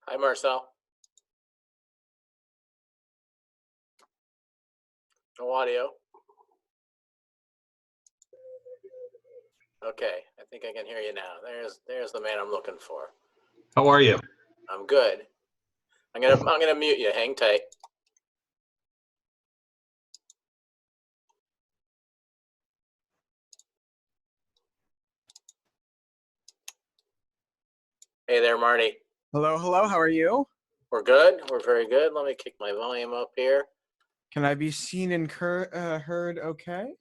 Hi, Marcel. No audio. Okay, I think I can hear you now. There's the man I'm looking for. How are you? I'm good. I'm gonna mute you. Hang tight. Hey there, Marty. Hello, hello. How are you? We're good. We're very good. Let me kick my volume up here. Can I be seen and heard okay?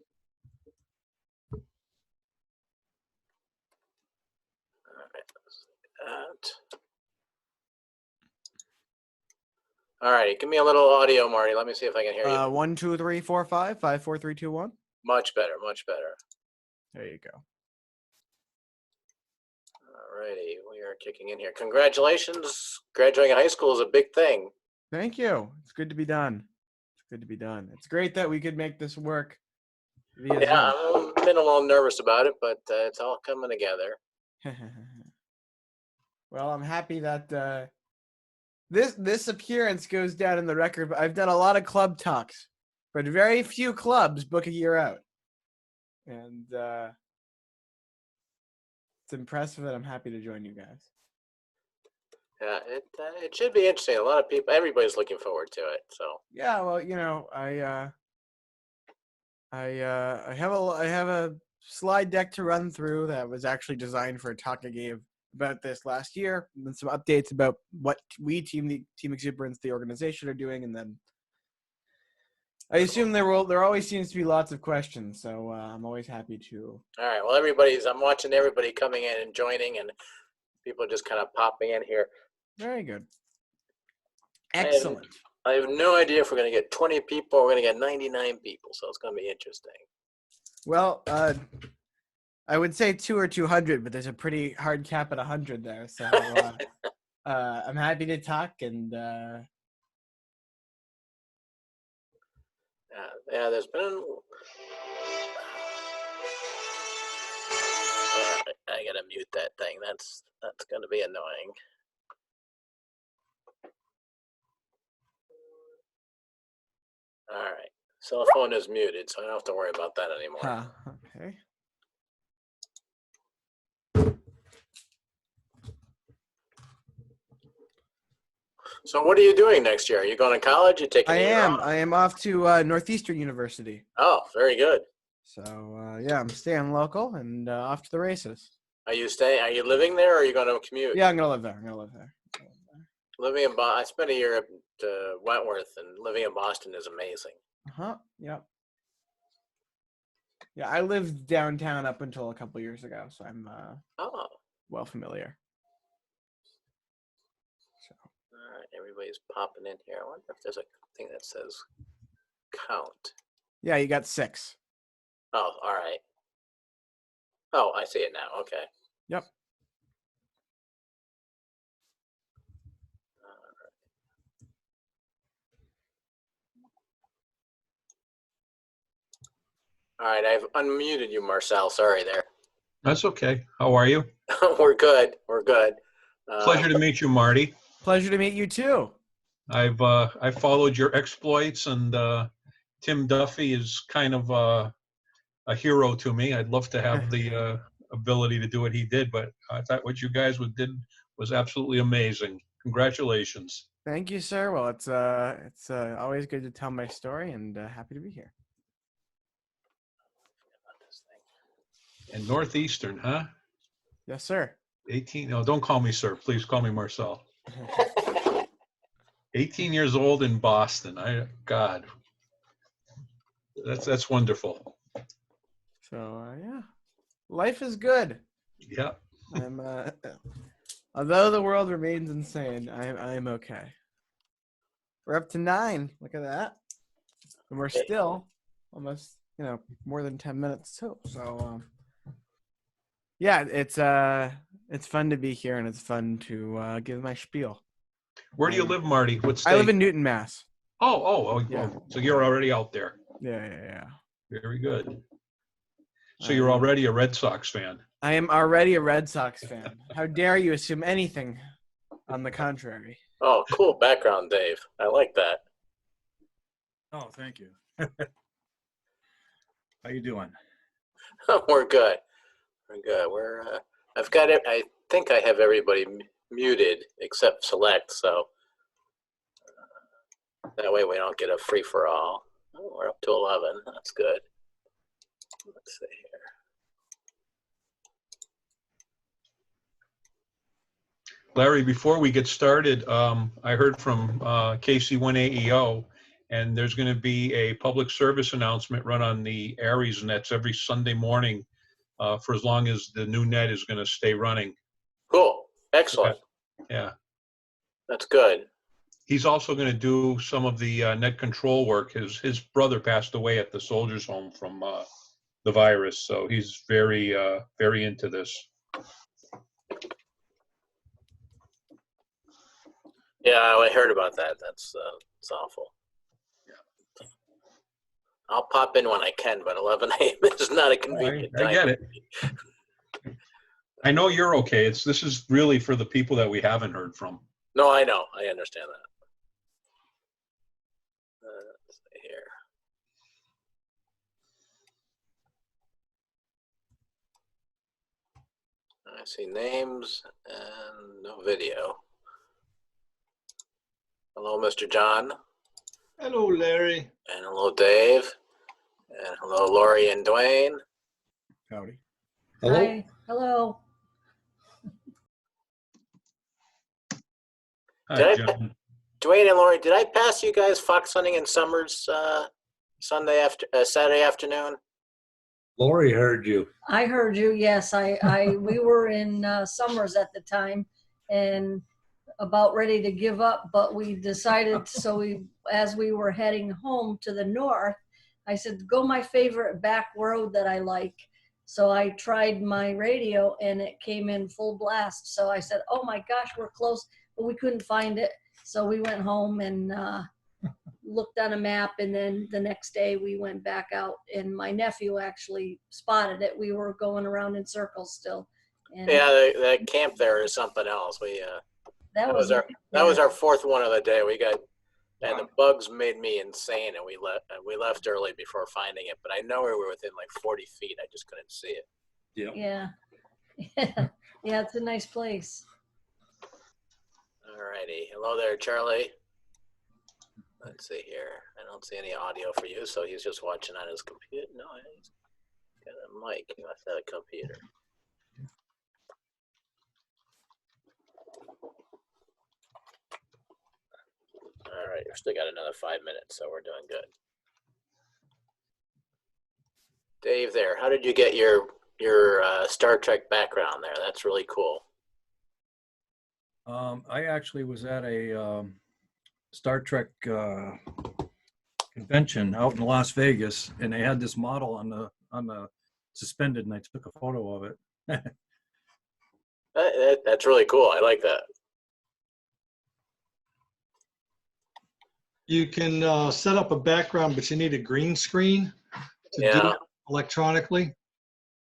All right, give me a little audio, Marty. Let me see if I can hear you. 1, 2, 3, 4, 5, 5, 4, 3, 2, 1. Much better, much better. There you go. All righty, we are kicking in here. Congratulations. Graduating high school is a big thing. Thank you. It's good to be done. It's good to be done. It's great that we could make this work via Yeah, I've been a little nervous about it, but it's all coming together. Well, I'm happy that this appearance goes down in the record. I've done a lot of club talks, but very few clubs book a year out. And it's impressive that I'm happy to join you guys. Yeah, it should be interesting. A lot of people, everybody's looking forward to it. So yeah, well, you know, I have a slide deck to run through that was actually designed for a talk I gave about this last year, and then some updates about what we Team Exuberance, the organization, are doing, and then I assume there always seems to be lots of questions, so I'm always happy to. All right. Well, I'm watching everybody coming in and joining, and people are just kind of popping in here. Very good. Excellent. I have no idea if we're going to get 20 people or we're going to get 99 people, so it's going to be interesting. Well, I would say 2 or 200, but there's a pretty hard cap at 100 there, so I'm happy to talk and. Yeah, there's been. I gotta mute that thing. That's gonna be annoying. All right, cell phone is muted, so I don't have to worry about that anymore. Okay. So what are you doing next year? Are you going to college? You taking? I am off to Northeastern University. Oh, very good. So yeah, I'm staying local and off to the races. Are you living there, or are you going to commute? Yeah, I'm gonna live there. Living in Boston, I spent a year at Wentworth, and living in Boston is amazing. Yep. Yeah, I lived downtown up until a couple years ago, so I'm well familiar. So. All right, everybody's popping in here. I wonder if there's a thing that says count. Yeah, you got 6. Oh, all right. Oh, I see it now. Okay. Yep. All right, I've unmuted you, Marcel. Sorry there. That's okay. How are you? We're good. We're good. Pleasure to meet you, Marty. Pleasure to meet you too. I've followed your exploits, and Tim Duffy is kind of a hero to me. I'd love to have the ability to do what he did, but I thought what you guys did was absolutely amazing. Congratulations. Thank you, sir. Well, it's always good to tell my story, and happy to be here. And Northeastern, huh? Yes, sir. 18. No, don't call me sir. Please call me Marcel. 18 years old in Boston. God, that's wonderful. So yeah, life is good. Yeah. I'm although the world remains insane, I'm okay. We're up to 9. Look at that, and we're still almost more than 10 minutes too. So yeah, it's fun to be here, and it's fun to give my spiel. Where do you live, Marty? What state? I live in Newton, Mass. Oh, yeah. So you're already out there. Yeah. Very good. So you're already a Red Sox fan. I am already a Red Sox fan. How dare you assume anything? On the contrary. Oh, cool background, Dave. I like that. Oh, thank you. How you doing? We're good. We're good. I've got it. I think I have everybody muted except select, so that way we don't get a free for all. Oh, we're up to 11. That's good. Let's see here. Larry, before we get started, I heard from KC1AEO, and there's going to be a public service announcement run on the Aries nets every Sunday morning for as long as the new net is going to stay running. Cool. Excellent. Yeah. That's good. He's also going to do some of the net control work. His brother passed away at the soldiers' home from the virus, so he's very into this. Yeah, I heard about that. That's it's awful. Yeah. I'll pop in when I can, but 11 a.m. is not a convenient time. I get it. I know you're okay. This is really for the people that we haven't heard from. No, I know. I understand that. Let's see here. I see names and no video. Hello, Mr. John. Hello, Larry. And hello, Dave. And hello, Lori and Dwayne. Howdy. Hello. Hi. Hello. Hi, John. Dwayne and Lori, did I pass you guys fox hunting in Summers Saturday afternoon? Lori heard you. I heard you. Yes, we were in Summers at the time and about ready to give up, but we decided, as we were heading home to the north, I said, go my favorite back road that I like. So I tried my radio and it came in full blast. So I said, oh my gosh, we're close, but we couldn't find it. So we went home and looked on a map, and then the next day we went back out and my nephew actually spotted it. We were going around in circles still. And yeah, that camp there is something else. That was our fourth one of the day. We got, and the bugs made me insane, and we left early before finding it. But I know we were within like 40 feet. I just couldn't see it. Yeah. Yeah, it's a nice place. All righty. Hello there, Charlie. Let's see here. I don't see any audio for you, so he's just watching on his computer. No, he's got a mic. He must have a computer. All right, we've still got another 5 minutes, so we're doing good. Dave, there. How did you get your Star Trek background there? That's really cool. I actually was at a Star Trek convention out in Las Vegas, and they had this model on the suspended, and I took a photo of it. That's really cool. I like that. You can set up a background, but you need a green screen to do it electronically.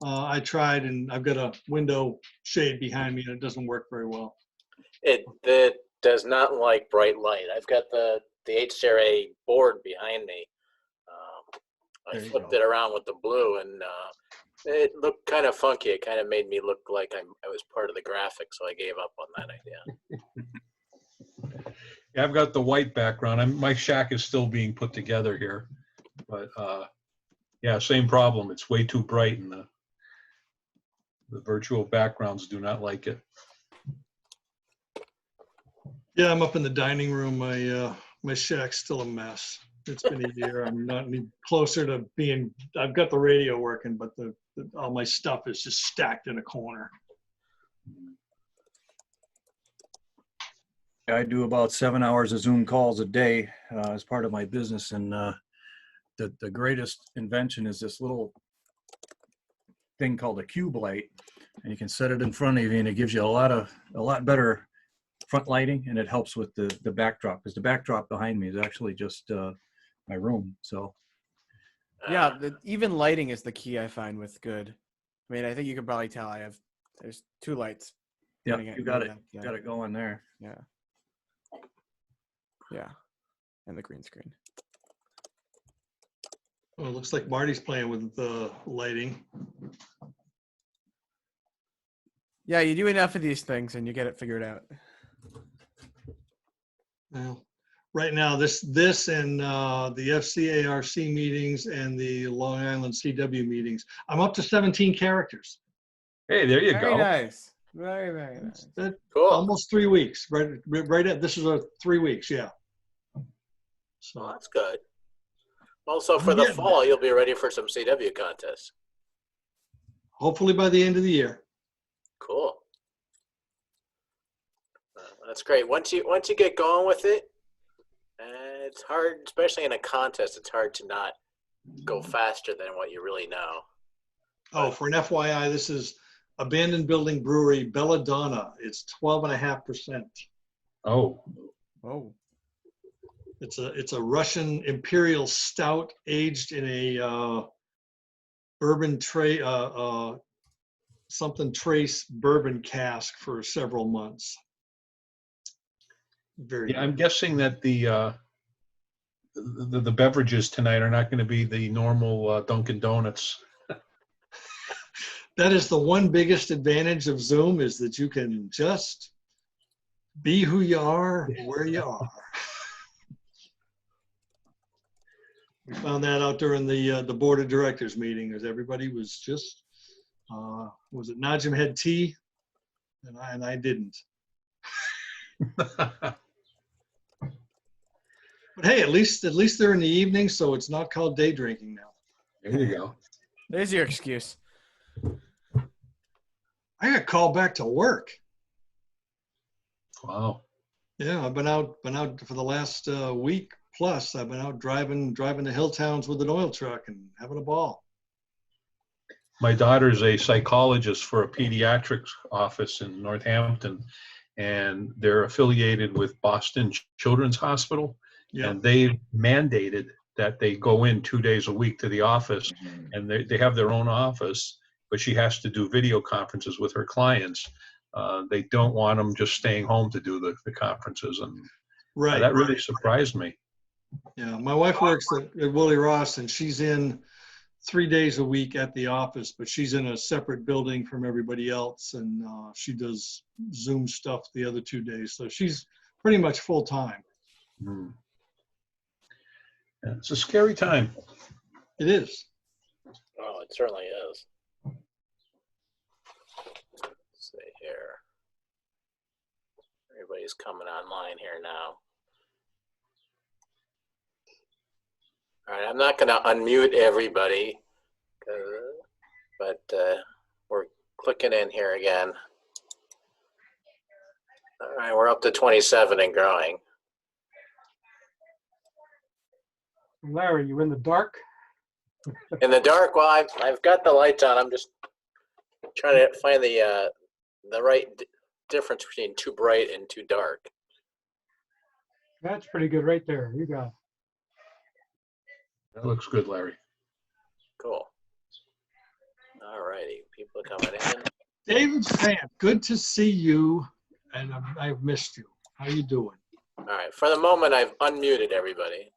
I tried, and I've got a window shade behind me, and it doesn't work very well. It does not like bright light. I've got the HCRA board behind me. I flipped it around with the blue, and it looked kind of funky. It kind of made me look like I was part of the graphic, so I gave up on that idea. Yeah, I've got the white background. My shack is still being put together here, but yeah, same problem. It's way too bright, and the virtual backgrounds do not like it. Yeah, I'm up in the dining room. My shack's still a mess. It's been a year. I'm not any closer to being. I've got the radio working, but all my stuff is just stacked in a corner. I do about 7 hours of Zoom calls a day as part of my business, and the greatest invention is this little thing called a cube light, and you can set it in front of you, and it gives you a lot better front lighting, and it helps with the backdrop, because the backdrop behind me is actually just my room. So Yeah, even lighting is the key I find with good. I mean, I think you can probably tell there's two lights Yeah, Getting you got it. getting that, Got it going there. Yeah. Yeah. And the green screen. Well, it looks like Marty's playing with the lighting. Yeah, you do enough of these things and you get it figured out. Well, right now, this and the FCARC meetings and the Long Island CW meetings, I'm up to 17 characters. Hey, there you Very go. nice. Very, very nice. That, Cool. almost 3 weeks. Right at this is 3 weeks. Yeah. Well, So that's good. Also, for the getting fall, you'll be ready for some CW contests. hopefully by the end of the year. Cool. That's great. Once you get going with it, it's hard, especially in a contest. It's hard to not go faster than what you really know. Oh, for an FYI, this is Abandoned Building Brewery, Belladonna. It's 12.5%. Oh, Oh. It's a Russian imperial stout aged in a bourbon tray something trace bourbon cask for several months. Very yeah. I'm good. guessing that the beverages tonight are not going to be the normal Dunkin' Donuts. That is the one biggest advantage of Zoom, is that you can just be who you are, where you are. We found that out during the board of directors meeting, as everybody was just, was it Najim had tea, and I didn't. But hey, at least they're in the evening, so it's not called day drinking now. There you go. There's your excuse. I got called back to work. Wow. Yeah, I've been out for the last week plus. I've been out driving the hill towns with an oil truck and having a ball. My daughter's a psychologist for a pediatrics office in Northampton, and they're affiliated with Boston Children's Hospital. Yeah. And they mandated that they go in 2 days a week to the office, and they have their own office, but she has to do video conferences with her clients. They don't want them just staying home to do the conferences, and Right. that really surprised me. Yeah, my wife works at Willie Ross, and she's in 3 days a week at the office, but she's in a separate building from everybody else, and she does Zoom stuff the other 2 days. So she's pretty much full time. Mm. Yeah, it's a scary time. It is. Oh, it certainly is. Let's see here. Everybody's coming online here now. All right, I'm not going to unmute everybody, but we're clicking in here again. All right, we're up to 27 and growing. Larry, you in the dark? In the dark, well, I've got the lights on. I'm just trying to find the right difference between too bright and too dark. That's pretty good right there. You got it. That looks good, Larry. Cool. All righty, people are coming in. David Stamp, good to see you, and I've missed you. How you doing? All right, for the moment, I've unmuted everybody.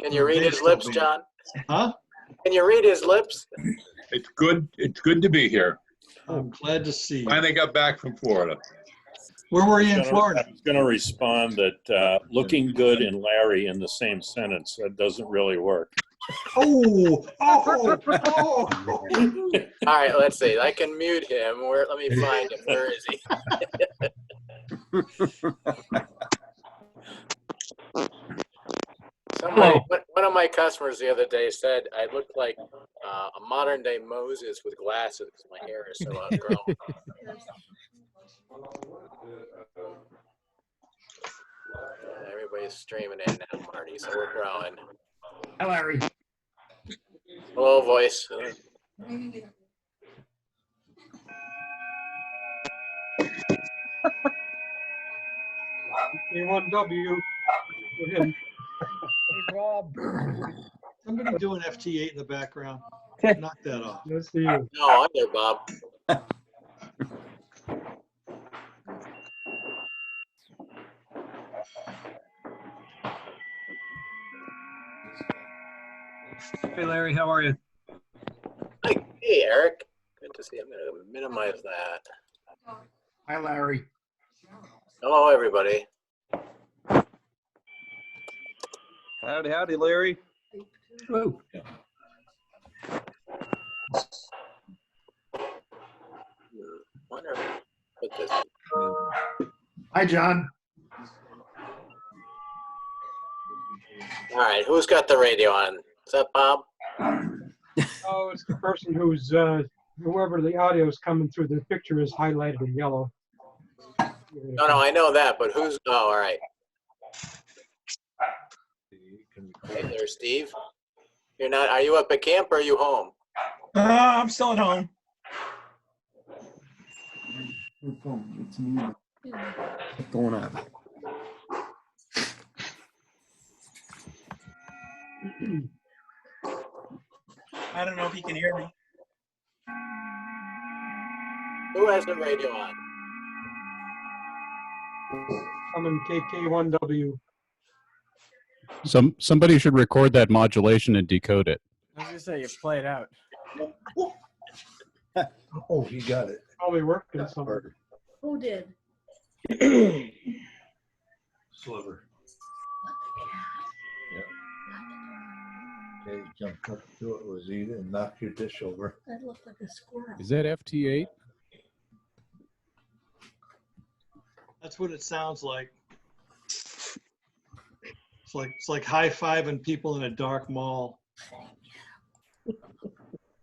Can you read his lips, John? Huh? Can you read his lips? It's good. It's good to be here. I'm glad to see you. Finally got back from Florida. Where were you in I Florida? was going to respond that looking good and Larry in the same sentence, that doesn't really work. Oh. All right, let's see. I can mute him. Let me find him. Where is he? One of my customers the other day said I looked like a modern day Moses with glasses because my hair is so outgrown. Everybody's streaming in now, Marty, so we're growing. Hi, Larry. Hello, voice. A1W. Hey, Rob. Somebody doing FT8 in the background. Knock that off. Nice to see you. No, I'm there, Bob. Hey, Larry, how are you? Hey, Eric. Good to see you. I'm going to minimize that. Hi, Larry. Hello, everybody. Howdy, howdy, Larry. Hello. Wonder if I put this. Hi, John. All right, who's got the radio on? Is that Bob? Oh, it's the person who's, whoever the audio is coming through, the picture is highlighted in yellow. No, I know that, but who's? Oh, all right. Hey there, Steve. You're not. Are you up at camp or are you home? I'm still at home. What's going on? I don't know if you can hear me. Who has the radio on? I'm in KK1W. Somebody should record that modulation and decode it. I was gonna say you play it out. Oh, you got it. Probably working somewhere. Who did? Sliver. Okay, jumped up to it, was eating and knocked your dish over. That looked like a squirrel. Is that FT8? That's what it sounds like. It's like high-fiving people in a dark mall.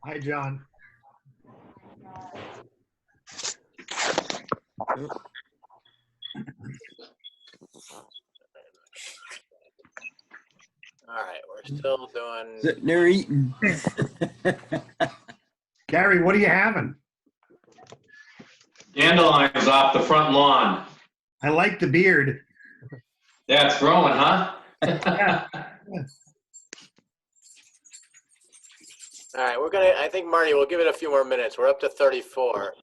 Hi, John. All right, we're still doing. Sitting there eating. Gary, what are you having? Dandelions off the front lawn. I like the beard. Yeah, it's growing, huh? All right, we're gonna. I think Marty, we'll give it a few more minutes. We're up to 34.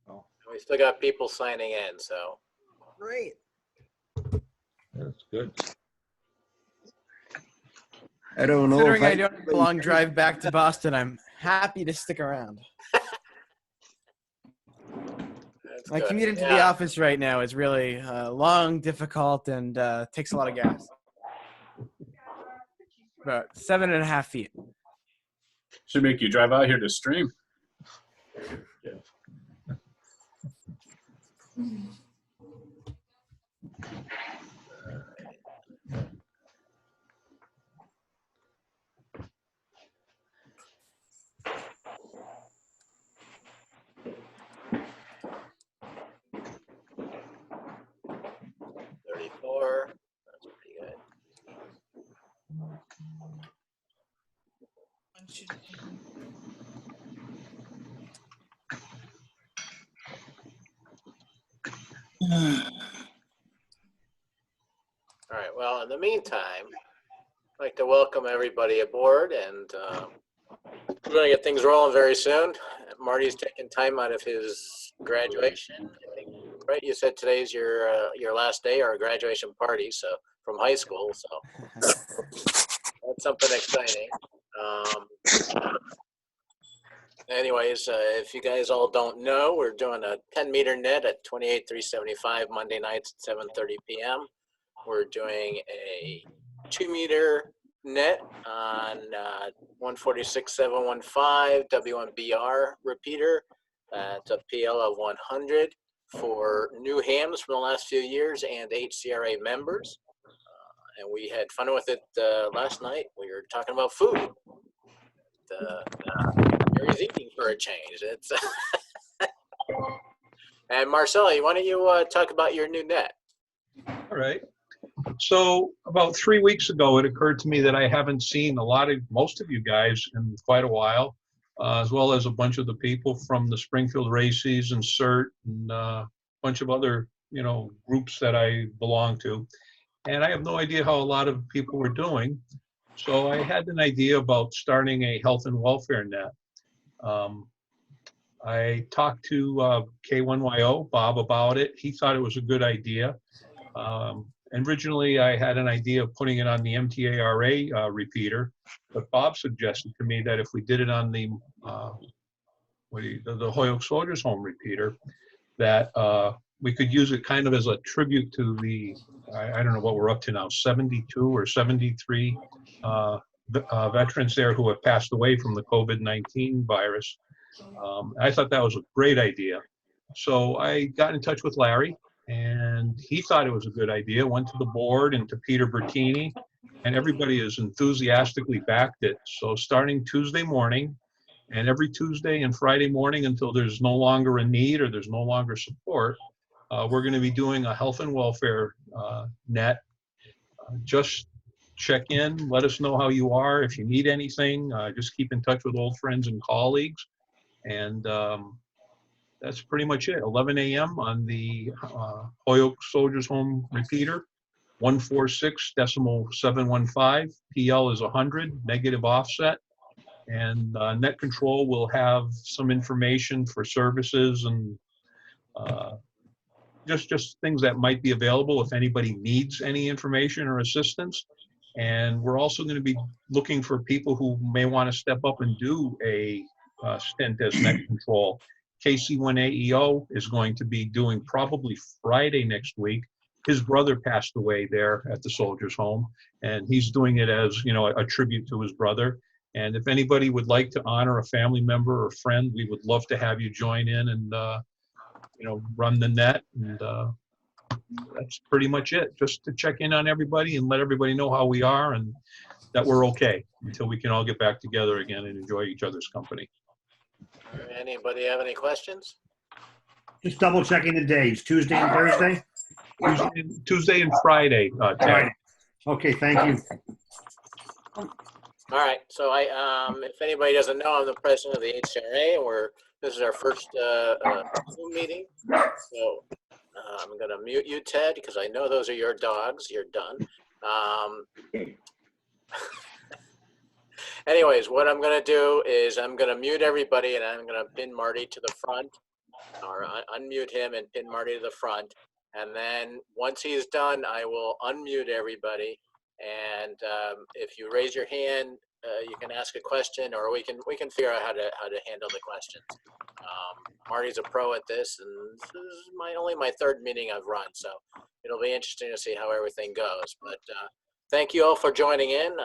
Oh. We still got people signing in, so. Great. That's good. I don't know. Considering I don't have a long drive back to Boston, I'm happy to stick around. That's My good. commute into the Yeah. office right now is really long, difficult, and takes a lot of gas. About 7.5 feet. Should make you drive out here to stream. That's pretty good. All right. Well, in the meantime, I'd like to welcome everybody aboard, and we're going to get things rolling very soon. Marty's taking time out of his graduation. I think, right? You said today's your last day or graduation party, so from high school. So that's something exciting. Anyways, if you guys all don't know, we're doing a 10-meter net at 28,375 Monday nights at 7:30 p.m. We're doing a 2-meter net on 146.715 W1BR repeater. It's a PL of 100 for new hams from the last few years and HCRA members. And we had fun with it last night. We were talking about food. Gary's eating for a change. It's and Marcella, why don't you talk about your new net? All right. So about 3 weeks ago, it occurred to me that I haven't seen most of you guys in quite a while, as well as a bunch of the people from the Springfield Races and CERT and a bunch of other, groups that I belong to. And I have no idea how a lot of people were doing. So I had an idea about starting a health and welfare net. I talked to K1YO, Bob, about it. He thought it was a good idea. And originally, I had an idea of putting it on the MTARA repeater, but Bob suggested to me that if we did it on the Holyoke Soldiers Home repeater, that we could use it kind of as a tribute to the, I don't know what we're up to now, 72 or 73 veterans there who have passed away from the COVID-19 virus. I thought that was a great idea. So I got in touch with Larry, and he thought it was a good idea, went to the board and to Peter Bertini, and everybody has enthusiastically backed it. So starting Tuesday morning, and every Tuesday and Friday morning until there's no longer a need or there's no longer support, we're going to be doing a health and welfare net. Just check in, let us know how you are. If you need anything, just keep in touch with old friends and colleagues. And that's pretty much it. 11 a.m. on the Holyoke Soldiers Home repeater, 146.715. PL is 100, negative offset. And net control will have some information for services and just things that might be available if anybody needs any information or assistance. And we're also going to be looking for people who may want to step up and do a stint as net control. KC1AEO is going to be doing probably Friday next week. His brother passed away there at the Soldiers Home, and he's doing it as, you know, a tribute to his brother. And if anybody would like to honor a family member or friend, we would love to have you join in and, you know, run the net. And that's pretty much it. Just to check in on everybody and let everybody know how we are and that we're okay until we can all get back together again and enjoy each other's company. Anybody have any questions? Just double checking the days, Tuesday and Thursday? Tuesday and Friday. Right. Okay, thank you. All right, so if anybody doesn't know, I'm the president of the HRA, and this is our first Zoom meeting. So I'm gonna mute you, Ted, because I know those are your dogs. You're done. Anyways, what I'm gonna do is I'm gonna mute everybody, and I'm gonna pin Marty to the front, or unmute him and pin Marty to the front. And then once he's done, I will unmute everybody. And if you raise your hand, you can ask a question, or we can figure out how to handle the questions. Marty's a pro at this, and this is only my third meeting I've run, so it'll be interesting to see how everything goes. But thank you all for joining in.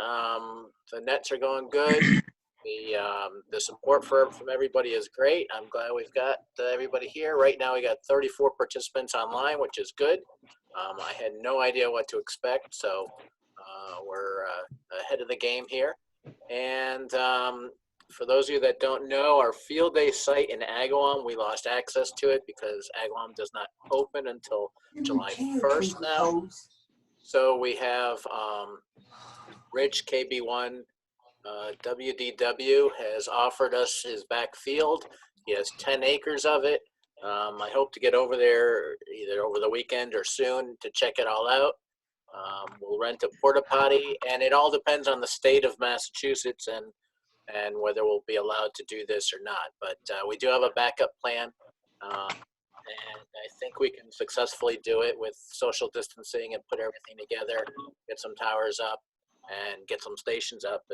The nets are going good. The support from everybody is great. I'm glad we've got everybody here. Right now we got 34 participants online, which is good. I had no idea what to expect, so we're ahead of the game here. And for those of you that don't know, our field day site in Agawam, we lost access to it because Agawam does not open until July 1st now. So we have Rich KB1 WDW has offered us his back field. He has 10 acres of it. I hope to get over there either over the weekend or soon to check it all out. We'll rent a porta potty, and it all depends on the state of Massachusetts and whether we'll be allowed to do this or not. But we do have a backup plan, and I think we can successfully do it with social distancing and put everything together, get some towers up, and get some stations up,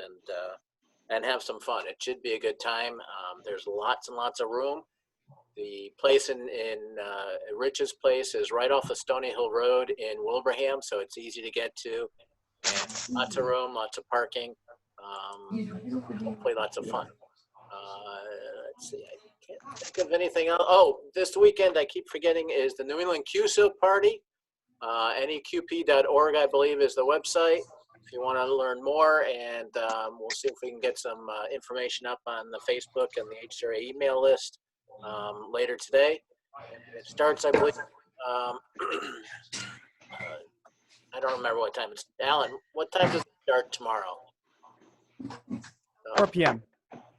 and have some fun. It should be a good time. There's lots and lots of room. The place in Rich's place is right off of Stony Hill Road in Wilbraham, so it's easy to get to. And lots of room, lots of parking, hopefully lots of fun. Let's see, I can't think of anything else. Oh, this weekend, I keep forgetting, is the New England QSIL party. neqp.org, I believe, is the website if you want to learn more, and we'll see if we can get some information up on the Facebook and the HRA email list later today. And it starts, I believe, I don't remember what time it's. Alan, what time does it start tomorrow? 4 p.m.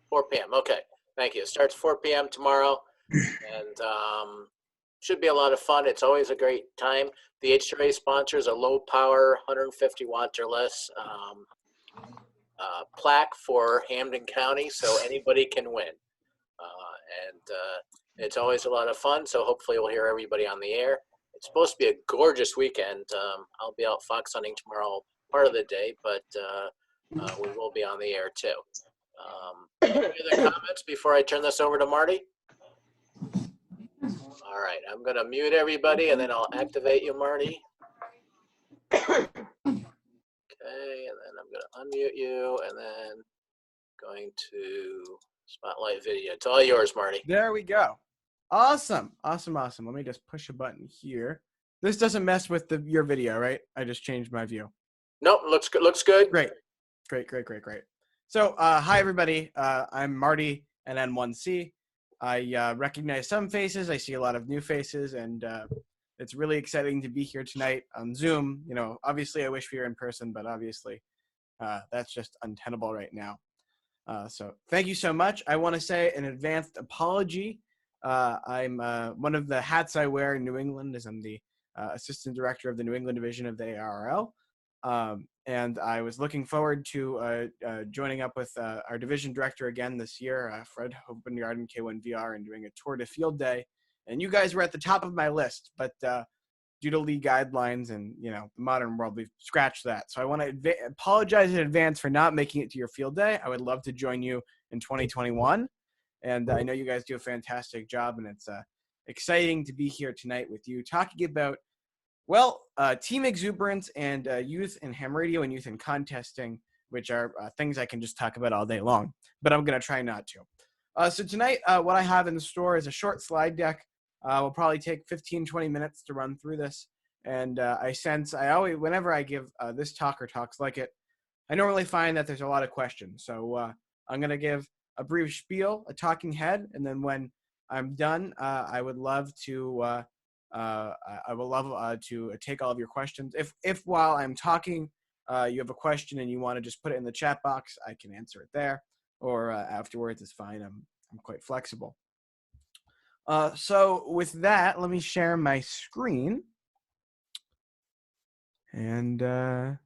4 p.m. Okay, thank you. It starts 4 p.m. tomorrow, and should be a lot of fun. It's always a great time. The HRA sponsors a low power, 150 watts or less plaque for Hampden County, so anybody can win. and it's always a lot of fun. So hopefully we'll hear everybody on the air. It's supposed to be a gorgeous weekend. I'll be out fox hunting tomorrow part of the day, but we will be on the air too. Any other comments before I turn this over to Marty? All right, I'm going to mute everybody and then I'll activate you, Marty. Okay, and then I'm going to unmute you and then going to spotlight video. It's all yours, Marty. There we go. Awesome. Awesome. Awesome. Let me just push a button here. This doesn't mess with your video, right? I just changed my view. Nope, looks good. Looks good. Great. Great, great, great, great. So, hi, everybody. I'm Marty, NN1C. I recognize some faces. I see a lot of new faces, and it's really exciting to be here tonight on Zoom. You know, obviously, I wish we were in person, but obviously, that's just untenable right now. So thank you so much. I want to say an advanced apology. I'm one of the hats I wear in New England is I'm the assistant director of the New England division of the ARRL. And I was looking forward to joining up with our division director again this year, Fred Hopengarden, K1VR, and doing a tour to field day. And you guys were at the top of my list, but due to league guidelines and, you know, the modern world, we've scratched that. So I want to apologize in advance for not making it to your field day. I would love to join you in 2021. And I know you guys do a fantastic job, and it's exciting to be here tonight with you talking about, well, Team Exuberance and youth in ham radio and youth in contesting, which are things I can just talk about all day long, but I'm going to try not to. So tonight, what I have in store is a short slide deck. We'll probably take 15, 20 minutes to run through this. And whenever I give this talk or talks like it, I normally find that there's a lot of questions. So I'm going to give a brief spiel, a talking head, and then when I'm done, I would love to to take all of your questions. If while I'm talking, you have a question and you want to just put it in the chat box, I can answer it there, or afterwards, it's fine. I'm quite flexible. So with that, let me share my screen. And can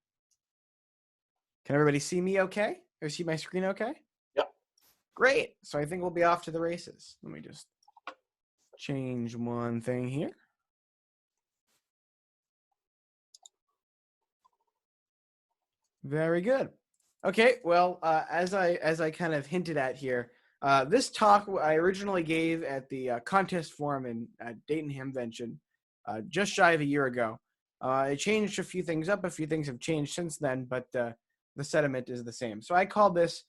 everybody see me okay? Or see my screen okay? Yep. Great. So I think we'll be off to the races. Let me just change one thing here. Very good. Okay, well, as I kind of hinted at here, this talk I originally gave at the contest forum in Dayton Hampden just shy of a year ago. I changed a few things up. A few things have changed since then, but the sentiment is the same. So I call this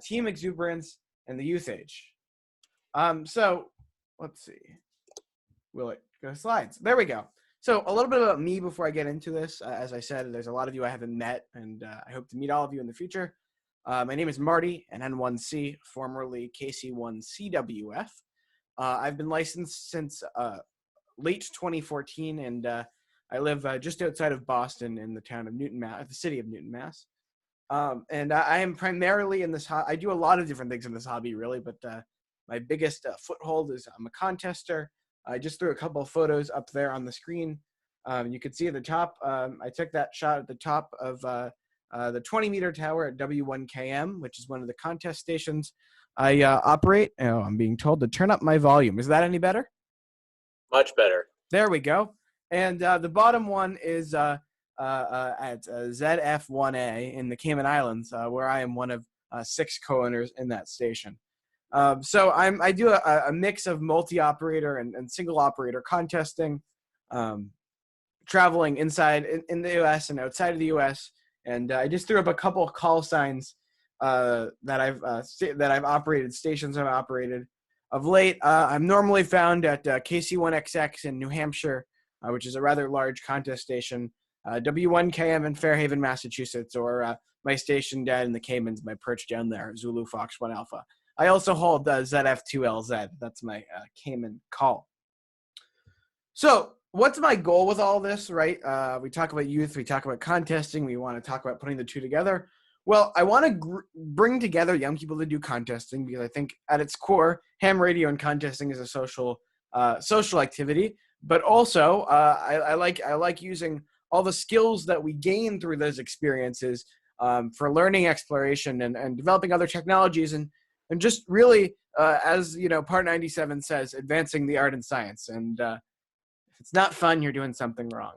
Team Exuberance and the Youth Age. So let's see. Will it go slides? There we go. So a little bit about me before I get into this. As I said, there's a lot of you I haven't met, and I hope to meet all of you in the future. My name is Marty, NN1C, formerly KC1CWF. I've been licensed since late 2014, and I live just outside of Boston in the town of Newton, Mass, the city of Newton, Mass. And I am primarily in this. I do a lot of different things in this hobby, really, but my biggest foothold is I'm a contester. I just threw a couple of photos up there on the screen. You can see at the top, I took that shot at the top of the 20-meter tower at W1KM, which is one of the contest stations I operate. Oh, I'm being told to turn up my volume. Is that any better? Much better. There we go. And the bottom one is at ZF1A in the Cayman Islands, where I am one of 6 co-owners in that station. So I do a mix of multi-operator and single-operator contesting, traveling inside in the U.S. and outside of the U.S. And I just threw up a couple of call signs that I've operated, stations I've operated. Of late, I'm normally found at KC1XX in New Hampshire, which is a rather large contest station, W1KM in Fairhaven, Massachusetts, or my station down in the Caymans, my perch down there, Zulu Fox 1 Alpha. I also hold ZF2LZ. That's my Cayman call. So what's my goal with all this, right? We talk about youth. We talk about contesting. We want to talk about putting the two together. Well, I want to bring together young people to do contesting because I think at its core, ham radio and contesting is a social activity. But also, I like using all the skills that we gain through those experiences for learning, exploration, and developing other technologies. And and just really, as you know, Part 97 says, advancing the art and science. And if it's not fun, you're doing something wrong.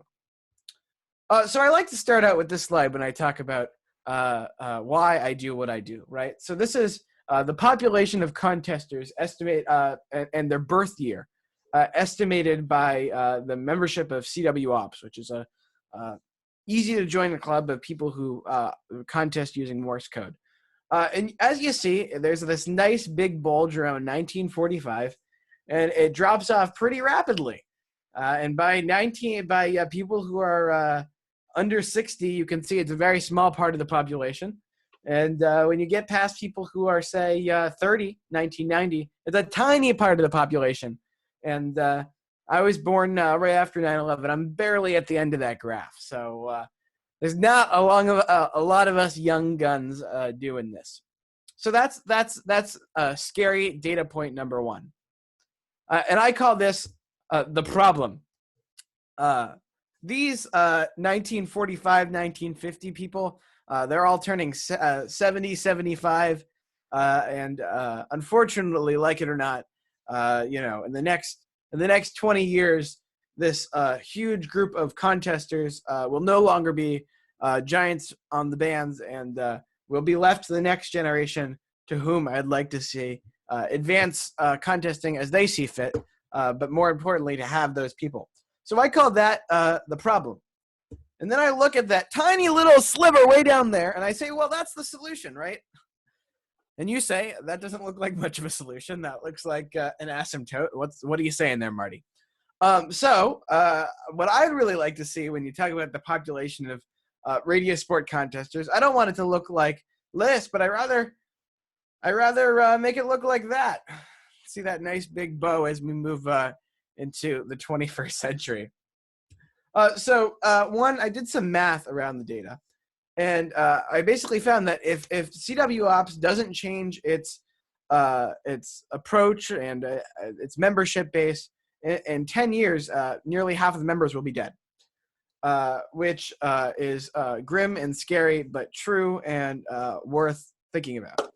So I like to start out with this slide when I talk about why I do what I do, right? So this is the population of contesters and their birth year, estimated by the membership of CW Ops, which is a easy to join a club of people who contest using Morse code. And as you see, there's this nice big bulge around 1945, and it drops off pretty rapidly. And by people who are under 60, you can see it's a very small part of the population. And when you get past people who are, say, 30, 1990, it's a tiny part of the population. And I was born right after 9/11. I'm barely at the end of that graph. So there's not a lot of us young guns doing this. So that's scary data point number one. And I call this the problem. These 1945, 1950 people, they're all turning 70, 75, and unfortunately, like it or not, in the next 20 years, this huge group of contesters will no longer be giants on the bands, and will be left to the next generation, to whom I'd like to see advance contesting as they see fit, but more importantly, to have those people. So I call that the problem. And then I look at that tiny little sliver way down there, and I say, well, that's the solution, right? And you say, that doesn't look like much of a solution. That looks like an asymptote. What are you saying there, Marty? So what I'd really like to see when you talk about the population of radio sport contesters, I don't want it to look like this, but I rather make it look like that. See that nice big bow as we move into the 21st century. So I did some math around the data, and I basically found that if CW Ops doesn't change its approach and its membership base, in 10 years, nearly half of the members will be dead, which is grim and scary, but true and worth thinking about.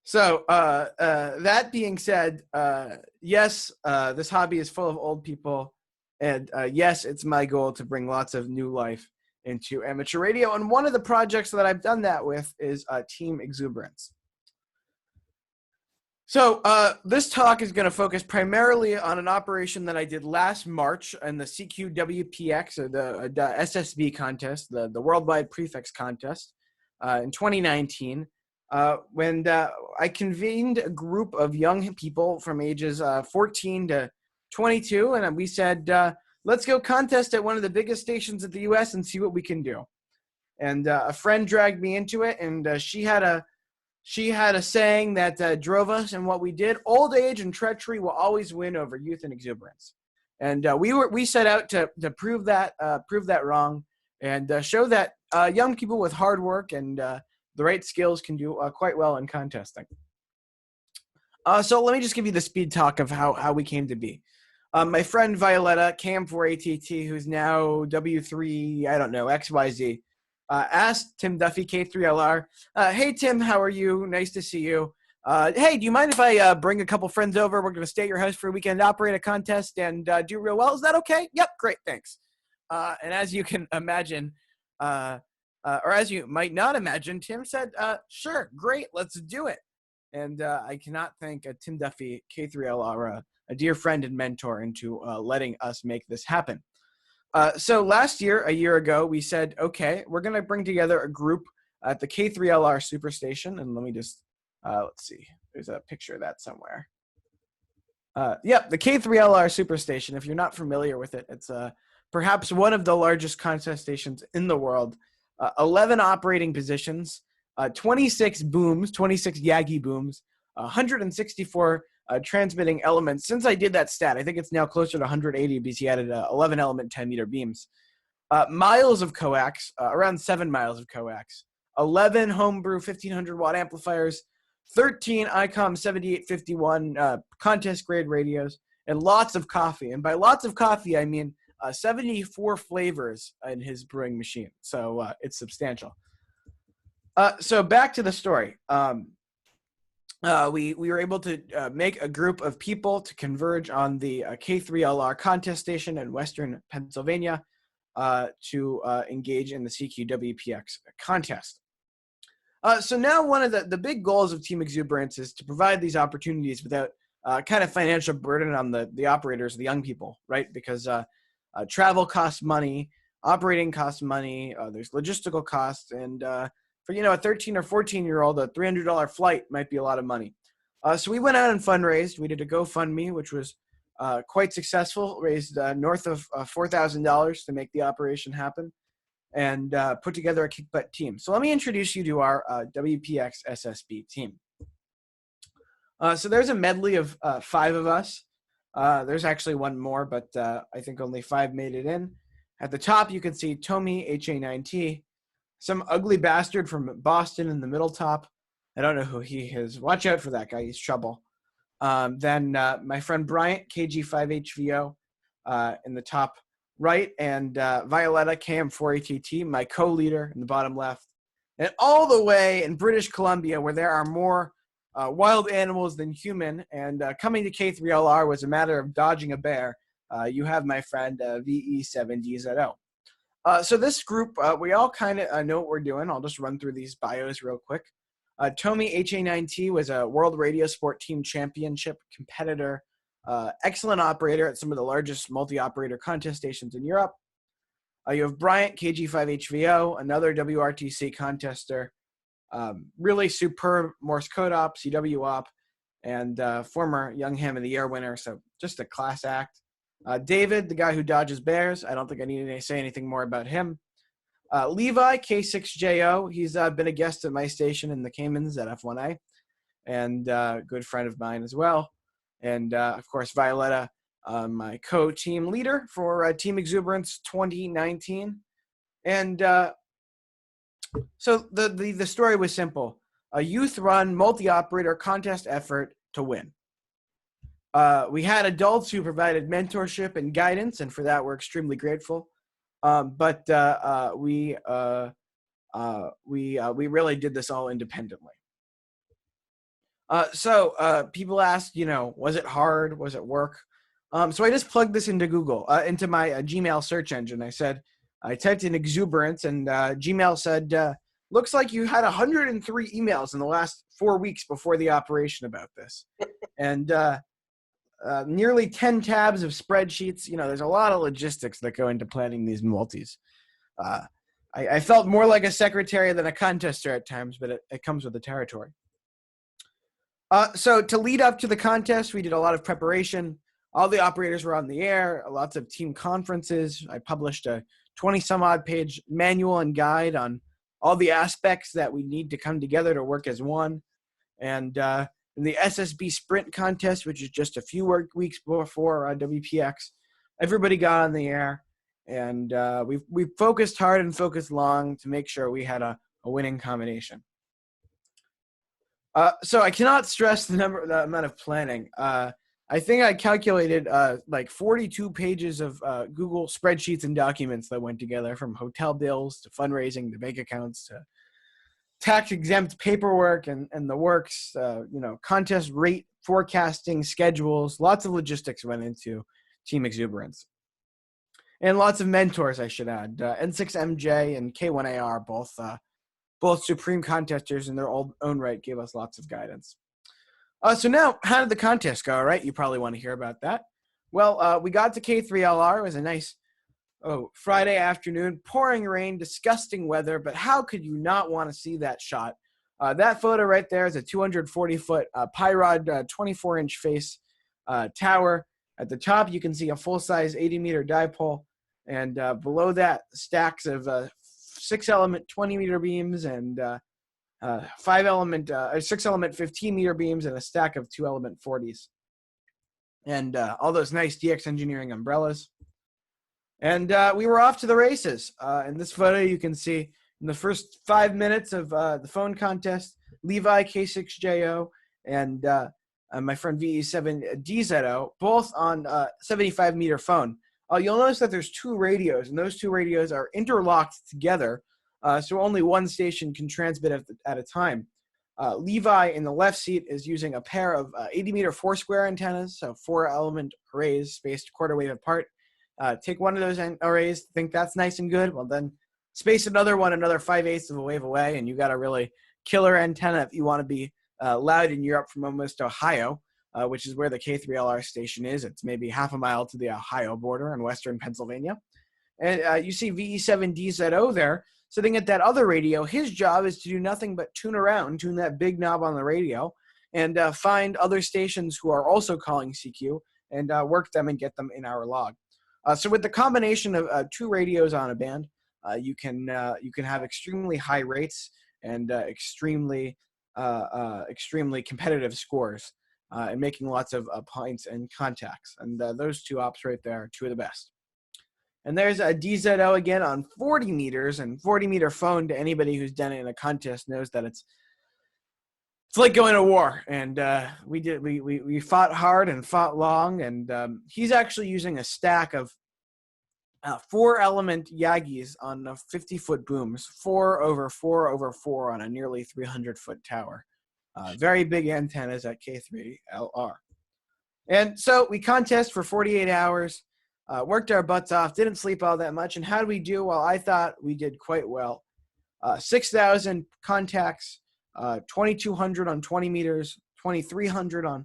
So that being said, yes, this hobby is full of old people, and yes, it's my goal to bring lots of new life into amateur radio. And one of the projects that I've done that with is Team Exuberance. So this talk is going to focus primarily on an operation that I did last March in the CQWPX, or the SSB contest, the Worldwide Prefix Contest, in 2019. When I convened a group of young people from ages 14 to 22, and we said, let's go contest at one of the biggest stations in the U.S. and see what we can do. And a friend dragged me into it, and she had a saying that drove us in what we did: old age and treachery will always win over youth and exuberance. And we set out to prove that wrong, and show that young people with hard work and the right skills can do quite well in contesting. So let me just give you the speed talk of how we came to be. My friend Violetta, KM4ATT, who's now W3, I don't know, XYZ, asked Tim Duffy, K3LR, hey, Tim, how are you? Nice to see you. Hey, do you mind if I bring a couple friends over? We're going to stay at your house for a weekend, operate a contest, and do real well. Is that okay? Yep, great, thanks. And as you can imagine, or as you might not imagine, Tim said, sure, great, let's do it. And I cannot thank Tim Duffy, K3LR, a dear friend and mentor, into letting us make this happen. So last year, a year ago, we said, okay, we're going to bring together a group at the K3LR Superstation. And let me just, let's see, there's a picture of that somewhere. Yep, the K3LR Superstation. If you're not familiar with it, it's perhaps one of the largest contest stations in the world. 11 operating positions, 26 booms, 26 Yagi booms, 164 transmitting elements. Since I did that stat, I think it's now closer to 180 because he added 11 element 10 meter beams. Miles of coax, around 7 miles of coax, 11 homebrew 1500 watt amplifiers, 13 ICOM 7851 contest grade radios, and lots of coffee. And by lots of coffee, I mean 74 flavors in his brewing machine. So it's substantial. So back to the story. we were able to make a group of people to converge on the K3LR contest station in Western Pennsylvania to engage in the CQWPX contest. So now one of the big goals of Team Exuberance is to provide these opportunities without kind of financial burden on the operators, the young people, right? Because travel costs money, operating costs money, there's logistical costs, and for a 13 or 14-year-old, a $300 flight might be a lot of money. So we went out and fundraised. We did a GoFundMe, which was quite successful, raised north of $4,000 to make the operation happen, and put together a kick butt team. So let me introduce you to our WPX SSB team. So there's a medley of 5 of us. There's actually one more, but I think only 5 made it in. At the top, you can see Tommy, HA9T, some ugly bastard from Boston in the middle top. I don't know who he is. Watch out for that guy. He's trouble. Then my friend Bryant, KG5HVO, in the top right, and Violetta, KM4ATT, my co-leader in the bottom left. And all the way in British Columbia, where there are more wild animals than human, and coming to K3LR was a matter of dodging a bear, you have my friend VE7DZO. So this group, we all kind of know what we're doing. I'll just run through these bios real quick. Tommy HA9T was a World Radio Sport Team Championship competitor, excellent operator at some of the largest multi-operator contest stations in Europe. You have Bryant, KG5HVO, another WRTC contester, really superb Morse code op, CW op, and former Young Ham of the Year winner, so just a class act. David, the guy who dodges bears. I don't think I need to say anything more about him. Levi, K6JO. He's been a guest at my station in the Caymans at F1A, and a good friend of mine as well. And, of course, Violetta, my co-team leader for Team Exuberance 2019. And so the story was simple. A youth-run, multi-operator contest effort to win. We had adults who provided mentorship and guidance, and for that we're extremely grateful. But we really did this all independently. So people asked, was it hard? Was it work? So I just plugged this into Google, into my Gmail search engine. I typed in Exuberance, and Gmail said, looks like you had 103 emails in the last 4 weeks before the operation about this. And nearly 10 tabs of spreadsheets. There's a lot of logistics that go into planning these multis. I felt more like a secretary than a contester at times, but it comes with the territory. So to lead up to the contest, we did a lot of preparation. All the operators were on the air, lots of team conferences. I published a 20-some-odd page manual and guide on all the aspects that we need to come together to work as one. And in the SSB Sprint contest, which is just a few weeks before WPX, everybody got on the air, and we focused hard and focused long to make sure we had a winning combination. So I cannot stress the amount of planning. I think I calculated like 42 pages of Google spreadsheets and documents that went together, from hotel bills to fundraising to bank accounts to tax-exempt paperwork and the works, contest rate forecasting, schedules. Lots of logistics went into Team Exuberance. And lots of mentors, I should add. N6MJ and K1AR, both supreme contesters in their own right, gave us lots of guidance. So now, how did the contest go, right? You probably want to hear about that. Well, we got to K3LR. It was a nice Friday afternoon, pouring rain, disgusting weather, but how could you not want to see that shot? That photo right there is a 240-foot Pyrod 24-inch face tower. At the top, you can see a full-size 80-meter dipole, and below that, stacks of 6-element 20-meter beams and 6-element 15-meter beams and a stack of 2-element 40s. And all those nice DX Engineering umbrellas. And we were off to the races. In this photo, you can see in the first 5 minutes of the phone contest, Levi, K6JO, and my friend VE7DZO, both on 75-meter phone. You'll notice that there's 2 radios, and those 2 radios are interlocked together, so only one station can transmit at a time. Levi in the left seat is using a pair of 80-meter four-square antennas, so 4-element arrays spaced quarter wave apart. Take one of those arrays, think that's nice and good, well then space another one another 5/8 of a wave away, and you got a really killer antenna if you want to be loud in Europe from almost Ohio, which is where the K3LR station is. It's maybe half a mile to the Ohio border in western Pennsylvania. And you see VE7DZO there sitting at that other radio. His job is to do nothing but tune that big knob on the radio, and find other stations who are also calling CQ and work them and get them in our log. So with the combination of 2 radios on a band, you can have extremely high rates and extremely competitive scores, and making lots of points and contacts. And those 2 ops right there are 2 of the best. And there's a DZO again on 40 meters, and 40-meter phone, to anybody who's done it in a contest knows that it's like going to war. And we fought hard and fought long, and he's actually using a stack of 4-element Yagis on 50-foot booms, 4 over 4 over 4 on a nearly 300-foot tower. Very big antennas at K3LR. And so we contest for 48 hours. Worked our butts off, didn't sleep all that much. And how did we do? Well, I thought we did quite well. 6,000 contacts, 2,200 on 20 meters, 2,300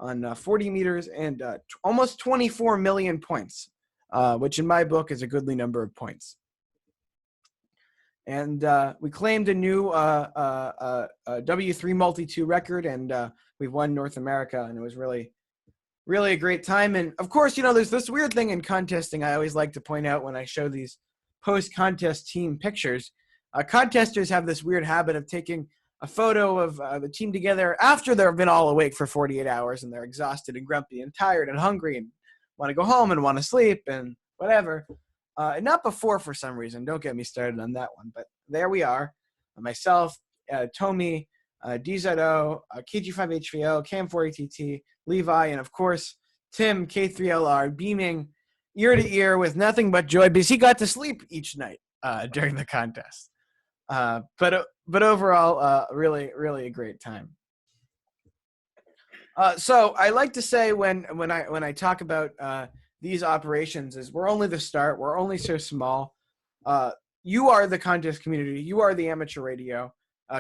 on 40 meters, and almost 24 million points, which in my book is a goodly number of points. And we claimed a new W3 Multi-2 record, and we won North America, and it was really a great time. And of course, there's this weird thing in contesting I always like to point out when I show these post-contest team pictures. Contesters have this weird habit of taking a photo of the team together after they've been all awake for 48 hours and they're exhausted and grumpy and tired and hungry and want to go home and want to sleep and whatever. And not before, for some reason. Don't get me started on that one. But there we are. Myself, Tomi, DZO, KG5HVO, Cam4ATT, Levi, and of course, Tim, K3LR, beaming ear to ear with nothing but joy because he got to sleep each night during the contest. But overall, really a great time. So I like to say when I talk about these operations is we're only the start. We're only so small. You are the contest community. You are the amateur radio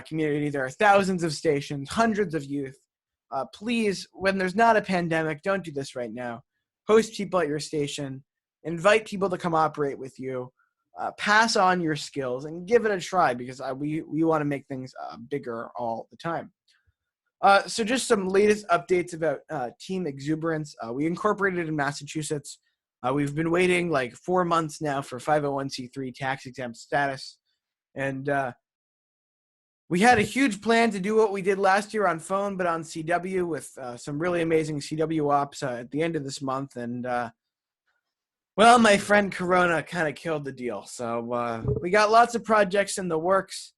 community. There are thousands of stations, hundreds of youth. Please, when there's not a pandemic, don't do this right now. Host people at your station. Invite people to come operate with you. Pass on your skills and give it a try because we want to make things bigger all the time. So just some latest updates about Team Exuberance. We incorporated in Massachusetts. We've been waiting like 4 months now for 501c3 tax exempt status. And we had a huge plan to do what we did last year on phone, but on CW with some really amazing CW ops at the end of this month. And well, my friend Corona kind of killed the deal. So we got lots of projects in the works.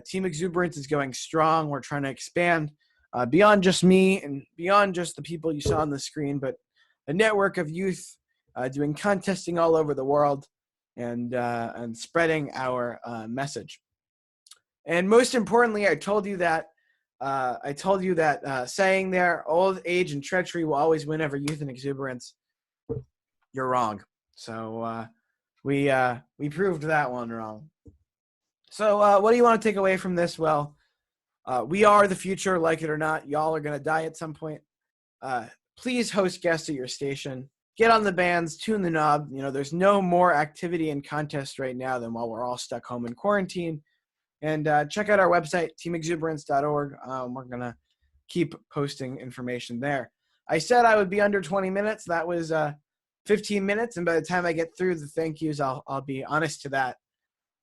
Team Exuberance is going strong. We're trying to expand beyond just me and beyond just the people you saw on the screen, but a network of youth doing contesting all over the world and spreading our message. And most importantly, I told you that saying there, old age and treachery will always win over youth and exuberance. You're wrong. So we proved that one wrong. So what do you want to take away from this? Well, we are the future, like it or not. Y'all are going to die at some point. Please host guests at your station. Get on the bands, tune the knob. There's no more activity and contest right now than while we're all stuck home in quarantine. And check out our website, teamexuberance.org. We're going to keep posting information there. I said I would be under 20 minutes. That was 15 minutes. And by the time I get through the thank yous, I'll be honest to that.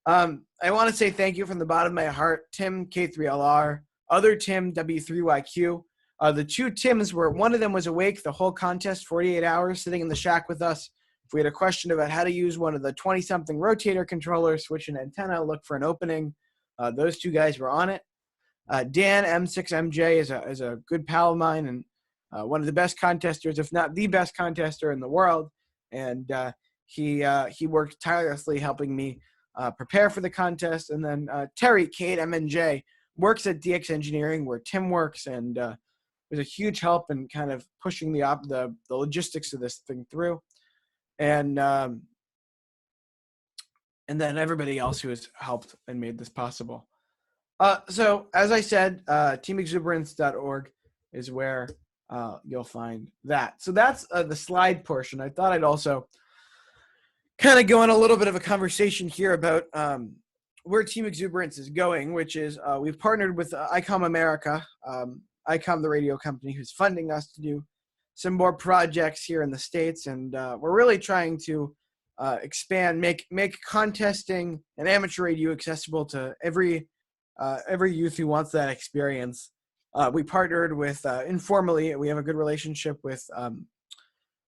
I want to say thank you from the bottom of my heart. Tim, K3LR, other Tim, W3YQ. The 2 Tims one of them was awake the whole contest, 48 hours, sitting in the shack with us. If we had a question about how to use one of the 20-something rotator controllers, switch an antenna, look for an opening, those 2 guys were on it. Dan, M6MJ, is a good pal of mine and one of the best contesters, if not the best contester in the world. And he worked tirelessly helping me prepare for the contest. And then Terry, K8MNJ, works at DX Engineering, where Tim works, and was a huge help in kind of pushing the logistics of this thing through, and then everybody else who has helped and made this possible. So as I said, teamexuberance.org is where you'll find that. So that's the slide portion. I thought I'd also kind of go on a little bit of a conversation here about where Team Exuberance is going, which is we've partnered with ICOM America, ICOM, the radio company, who's funding us to do some more projects here in the States. And we're really trying to expand, make contesting and amateur radio accessible to every youth who wants that experience. We partnered with informally. We have a good relationship with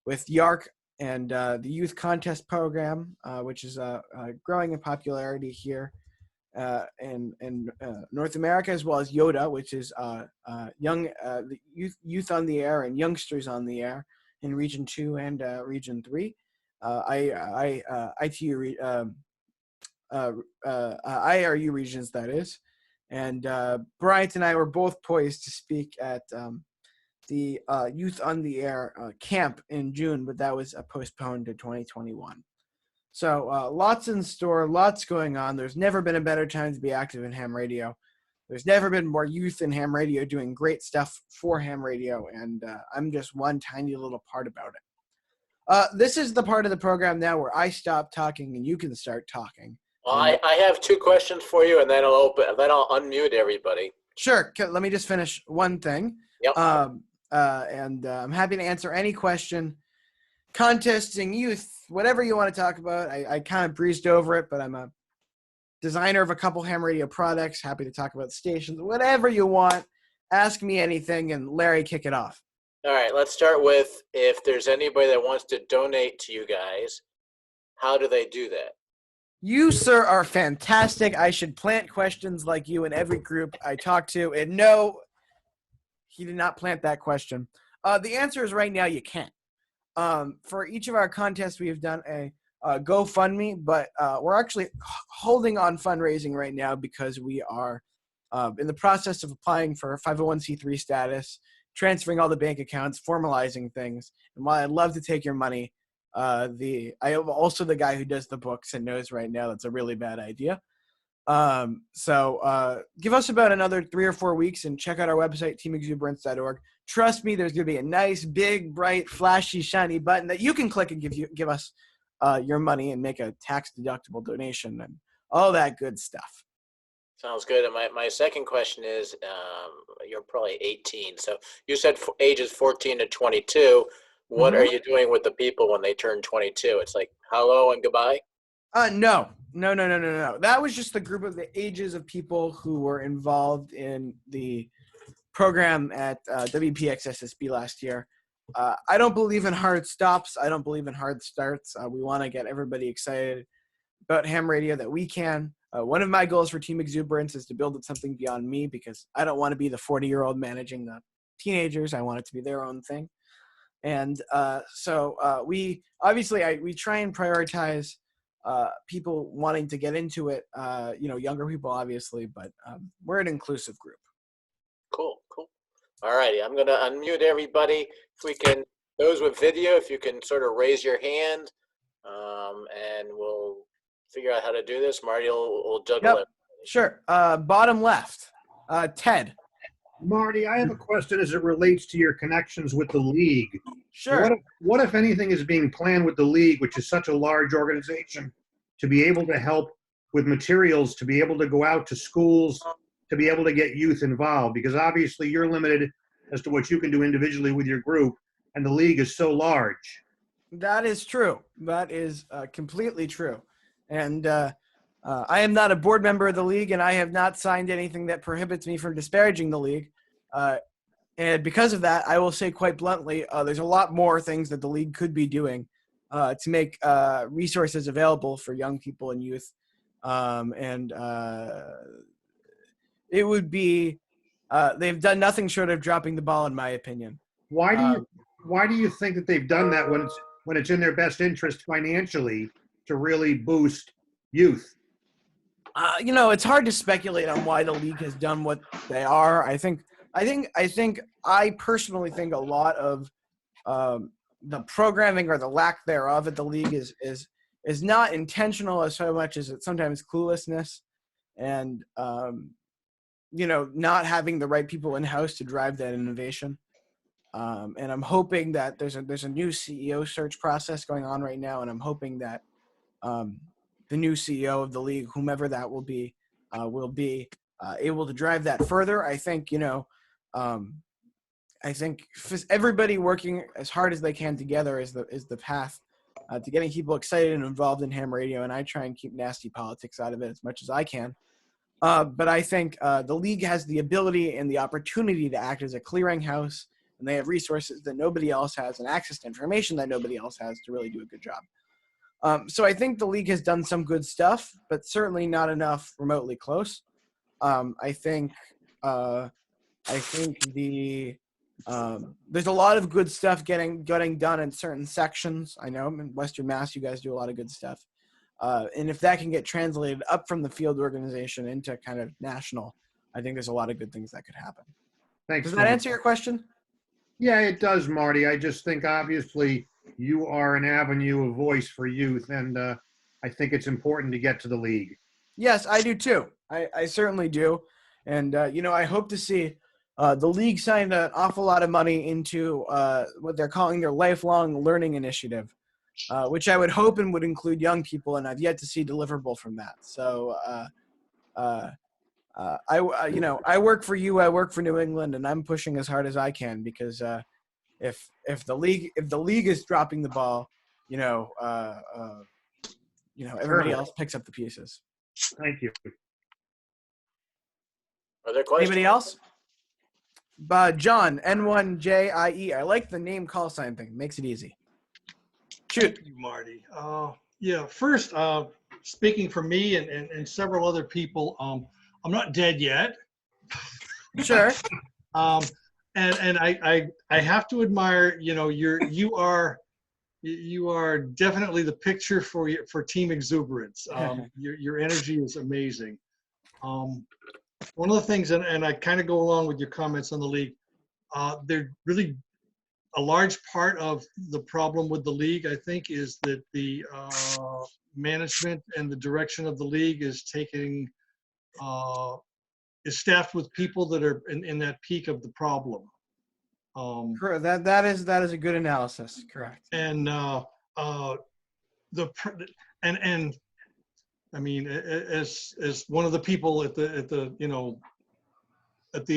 YARC and the Youth Contest Program, which is growing in popularity here in North America, as well as YODA, which is the youth on the air and youngsters on the air in Region 2 and Region 3. IRU regions, that is. And Bryant and I were both poised to speak at the Youth on the Air camp in June, but that was postponed to 2021. So lots in store, lots going on. There's never been a better time to be active in ham radio. There's never been more youth in ham radio doing great stuff for ham radio, and I'm just one tiny little part about it. This is the part of the program now where I stop talking and you can start talking. Well, I have two questions for you, and then I'll unmute everybody. Sure. Let me just finish one thing. Yep. I'm happy to answer any question. Contesting, youth, whatever you want to talk about. I kind of breezed over it, but I'm a designer of a couple ham radio products. Happy to talk about stations. Whatever you want, ask me anything, and Larry, kick it off. All right, let's start with, if there's anybody that wants to donate to you guys, how do they do that? You, sir, are fantastic. I should plant questions like you in every group I talk to. And no, he did not plant that question. The answer is right now you can't. For each of our contests, we have done a GoFundMe, but we're actually holding on fundraising right now because we are in the process of applying for 501c3 status, transferring all the bank accounts, formalizing things. And while I'd love to take your money, I am also the guy who does the books and knows right now that's a really bad idea. So give us about another 3 or 4 weeks and check out our website, teamexuberance.org. Trust me, there's going to be a nice, big, bright, flashy, shiny button that you can click and give us your money and make a tax-deductible donation and all that good stuff. Sounds good. And my second question is, you're probably 18. So you said ages 14 to 22. What are you doing with the people when they turn 22? It's like hello and goodbye? No. That was just the group of the ages of people who were involved in the program at WPXSSB last year. I don't believe in hard stops. I don't believe in hard starts. We want to get everybody excited about ham radio that we can. One of my goals for Team Exuberance is to build something beyond me, because I don't want to be the 40-year-old managing the teenagers. I want it to be their own thing. And so we try and prioritize people wanting to get into it, younger people, obviously, but we're an inclusive group. Cool. All righty, I'm going to unmute everybody. If we can, those with video, if you can sort of raise your hand, and we'll figure out how to do this. Marty will juggle it. Sure. Bottom left, Ted. Marty, I have a question as it relates to your connections with the league. Sure. What if anything is being planned with the league, which is such a large organization, to be able to help with materials, to be able to go out to schools, to be able to get youth involved? Because obviously you're limited as to what you can do individually with your group, and the league is so large. That is true. That is completely true. And I am not a board member of the league, and I have not signed anything that prohibits me from disparaging the league. And because of that, I will say quite bluntly, there's a lot more things that the league could be doing to make resources available for young people and youth. It would be they've done nothing short of dropping the ball, in my opinion. Why do you think that they've done that when it's in their best interest financially to really boost youth? It's hard to speculate on why the league has done what they are. I personally think a lot of the programming or the lack thereof at the league is not intentional as so much as it's sometimes cluelessness and not having the right people in house to drive that innovation. And I'm hoping that there's a new CEO search process going on right now, and I'm hoping that the new CEO of the league, whomever that will be able to drive that further. I think everybody working as hard as they can together is the path to getting people excited and involved in ham radio. And I try and keep nasty politics out of it as much as I can. But I think the league has the ability and the opportunity to act as a clearinghouse, and they have resources that nobody else has and access to information that nobody else has to really do a good job. So I think the league has done some good stuff, but certainly not enough remotely close. I think there's a lot of good stuff getting done in certain sections. I know in Western Mass, you guys do a lot of good stuff. And if that can get translated up from the field organization into kind of national, I think there's a lot of good things that could happen. Thanks. Does that answer your question? Yeah, it does, Marty. I just think obviously you are an avenue of voice for youth, and I think it's important to get to the league. Yes, I do too. I certainly do. And, I hope to see the league signed an awful lot of money into what they're calling their lifelong learning initiative, which I would hope and would include young people, and I've yet to see deliverable from that. So I work for you, I work for New England, and I'm pushing as hard as I can because if the league is dropping the ball, everybody else picks up the pieces. Thank you. Are there questions? Anybody else? John, N1JIE. I like the name call sign thing. Makes it easy. Shoot. Thank you, Marty. First, speaking for me and several other people, I'm not dead yet. Sure. And I have to admire, you are definitely the picture for Team Exuberance. Your energy is amazing. One of the things, and I kind of go along with your comments on the league, they're really a large part of the problem with the league, I think, is that the management and the direction of the league is staffed with people that are in that peak of the problem. Correct. That is a good analysis. Correct. And I mean, as one of the people at the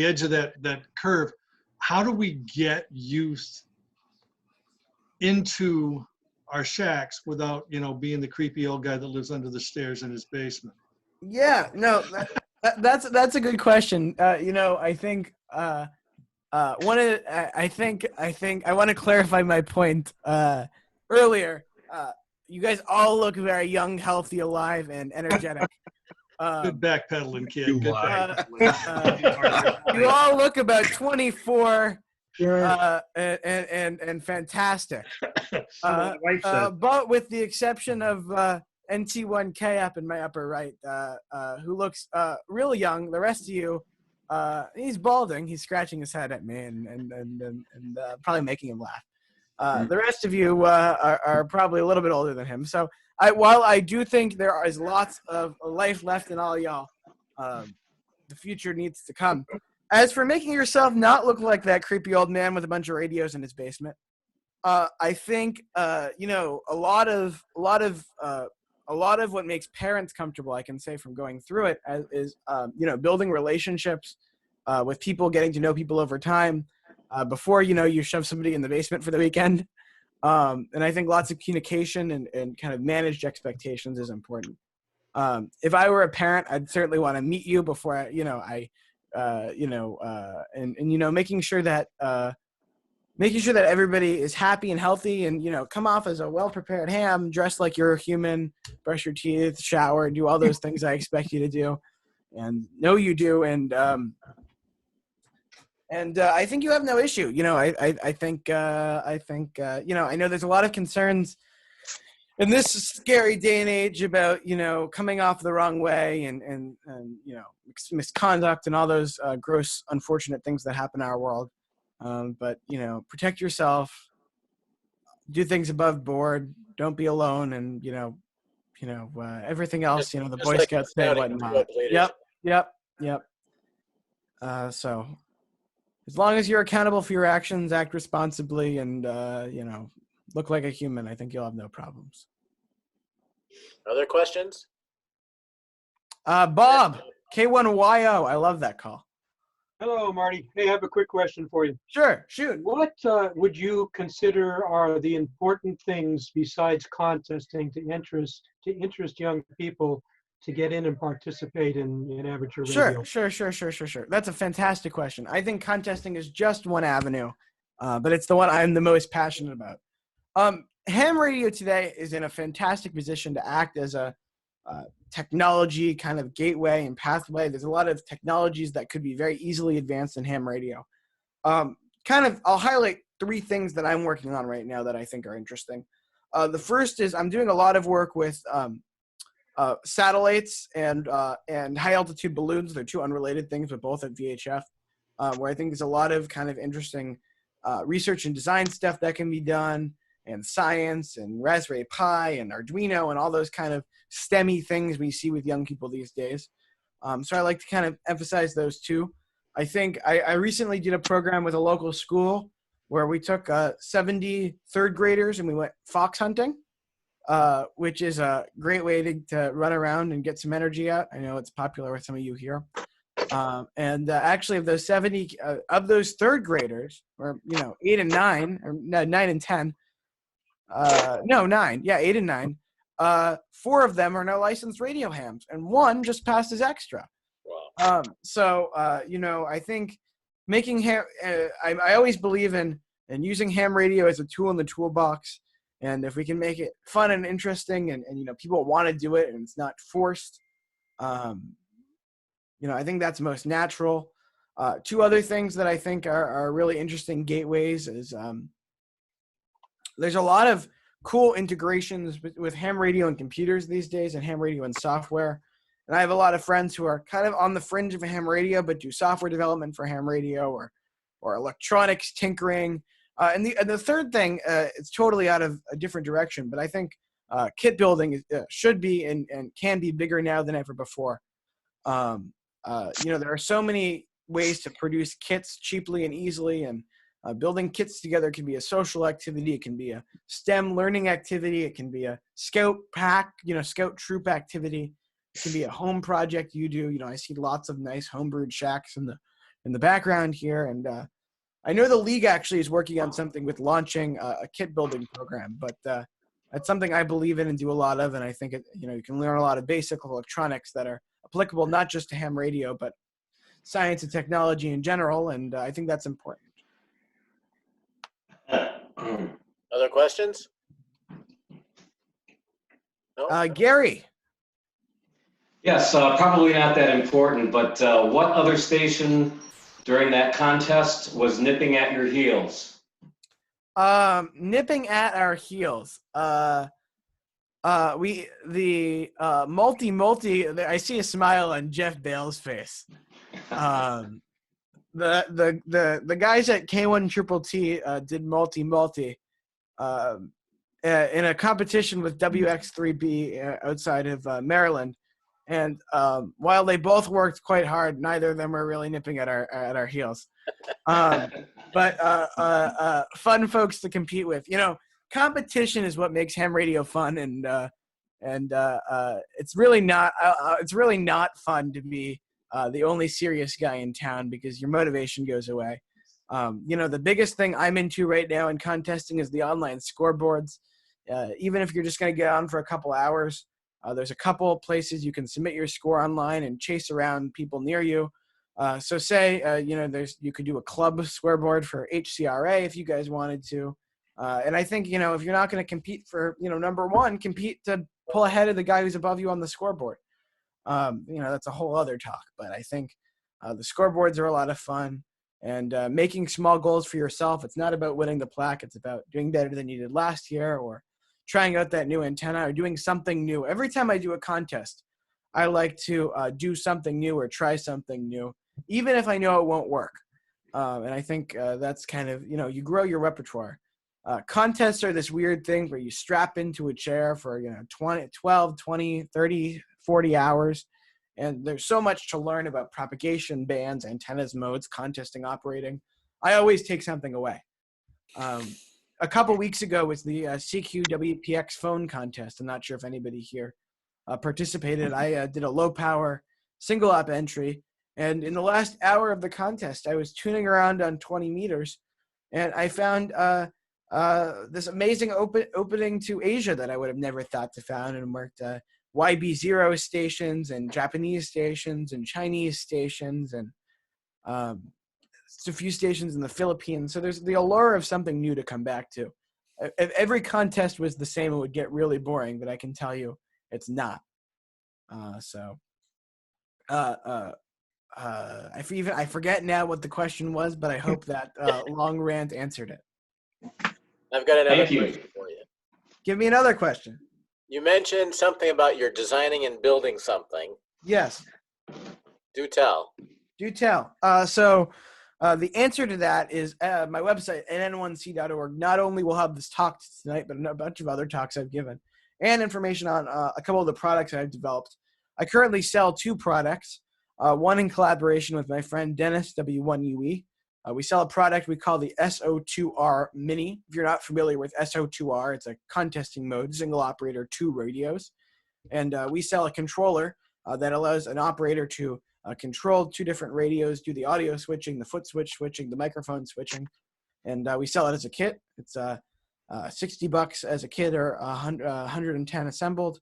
edge of that curve, how do we get youth into our shacks without being the creepy old guy that lives under the stairs in his basement? Yeah, no, that's a good question. I think I want to clarify my point earlier. You guys all look very young, healthy, alive, and energetic. Good backpedaling, kid. Good you all look about 24 and fantastic. But with the exception of NT1C up in my upper right, who looks real young. The rest of you, he's balding. He's scratching his head at me and probably making him laugh. The rest of you are probably a little bit older than him. So while I do think there is lots of life left in all y'all, the future needs to come. As for making yourself not look like that creepy old man with a bunch of radios in his basement, I think a lot of what makes parents comfortable, I can say from going through it, is building relationships with people, getting to know people over time. Before you shove somebody in the basement for the weekend. And I think lots of communication and kind of managed expectations is important. If I were a parent, I'd certainly want to meet you before making sure that everybody is happy and healthy and, come off as a well-prepared ham, dress like you're a human, brush your teeth, shower, and do all those things I expect you to do and know you do. And I think you have no issue. I think I know there's a lot of concerns in this scary day and age about, coming off the wrong way and misconduct and all those gross, unfortunate things that happen in our world. But, protect yourself, do things above board, don't be alone, and, everything else, the Boy like Scouts say, scouting whatnot. club leaders. Yep. So as long as you're accountable for your actions, act responsibly, and, look like a human, I think you'll have no problems. Other questions? Bob, K1YO. I love that call. Hello, Marty. Hey, I have a quick question for you. Sure, shoot. What would you consider are the important things besides contesting to interest young people to get in and participate in amateur radio? Sure. That's a fantastic question. I think contesting is just one avenue, but it's the one I'm the most passionate about. Ham radio today is in a fantastic position to act as a technology kind of gateway and pathway. There's a lot of technologies that could be very easily advanced in ham radio. I'll highlight 3 things that I'm working on right now that I think are interesting. The first is I'm doing a lot of work with satellites and high altitude balloons. They're 2 unrelated things, but both at VHF, where I think there's a lot of kind of interesting research and design stuff that can be done, and science and Raspberry Pi and Arduino and all those kind of STEMmy things we see with young people these days. So I like to kind of emphasize those 2. I think I recently did a program with a local school where we took 70 third graders and we went fox hunting, which is a great way to run around and get some energy out. I know it's popular with some of you here. Actually, of those 70, of those third graders, or 8 and 9, or 9 and 10, 9, 8 and 9. 4 of them are now licensed radio hams, and 1 just passed as extra. Wow. I think making ham. I always believe in using ham radio as a tool in the toolbox, and if we can make it fun and interesting, and people want to do it, and it's not forced. I think that's most natural. 2 other things that I think are really interesting gateways is there's a lot of cool integrations with ham radio and computers these days, and ham radio and software. And I have a lot of friends who are kind of on the fringe of a ham radio, but do software development for ham radio or electronics tinkering. And the third thing, it's totally out of a different direction, but I think kit building should be and can be bigger now than ever before. There are so many ways to produce kits cheaply and easily, and building kits together can be a social activity. It can be a STEM learning activity. It can be a scout pack, scout troop activity. It can be a home project you do. I see lots of nice homebrewed shacks in the background here. And I know the league actually is working on something with launching a kit building program, but that's something I believe in and do a lot of. And I think you can learn a lot of basic electronics that are applicable not just to ham radio, but science and technology in general. And I think that's important. Other questions? No? Gary. Yes, probably not that important, but what other station during that contest was nipping at your heels? Nipping at our heels. I see a smile on Jeff Bale's face. The guys at K3LR did multi in a competition with WX3B outside of Maryland, and while they both worked quite hard, neither of them were really nipping at our heels. But fun folks to compete with. Competition is what makes ham radio fun, and it's really not fun to be the only serious guy in town because your motivation goes away. The biggest thing I'm into right now in contesting is the online scoreboards. Even if you're just going to get on for a couple hours, there's a couple places you can submit your score online and chase around people near you. So say, you could do a club scoreboard for HCRA if you guys wanted to. And I think, if you're not going to compete for, number 1, compete to pull ahead of the guy who's above you on the scoreboard. That's a whole other talk, but I think the scoreboards are a lot of fun, and making small goals for yourself. It's not about winning the plaque. It's about doing better than you did last year, or trying out that new antenna or doing something new. Every time I do a contest, I like to do something new or try something new, even if I know it won't work. And I think that's kind of, you grow your repertoire. Contests are this weird thing where you strap into a chair for, 12, 20, 30, 40 hours. And there's so much to learn about propagation bands, antennas, modes, contesting, operating. I always take something away. A couple weeks ago was the CQWPX phone contest. I'm not sure if anybody here participated. I did a low power single op entry. And in the last hour of the contest, I was tuning around on 20 meters. And I found this amazing opening to Asia that I would have never thought to found, and worked YB0 stations and Japanese stations and Chinese stations and a few stations in the Philippines. So there's the allure of something new to come back to. If every contest was the same, it would get really boring, but I can tell you it's not. I forget now what the question was, but I hope that long rant answered it. I've got another Thank you. question for you. Give me another question. You mentioned something about you're designing and building something. Yes. Do tell. Do tell. The answer to that is my website, NN1C.org. Not only will have this talk tonight, but a bunch of other talks I've given, and information on a couple of the products I've developed. I currently sell 2 products, one in collaboration with my friend Dennis, W1UE. We sell a product we call the SO2R Mini. If you're not familiar with SO2R, it's a contesting mode, single operator, 2 radios. And we sell a controller that allows an operator to control 2 different radios, do the audio switching, the foot switching, the microphone switching. And we sell it as a kit. It's $60 as a kit, or 110 assembled.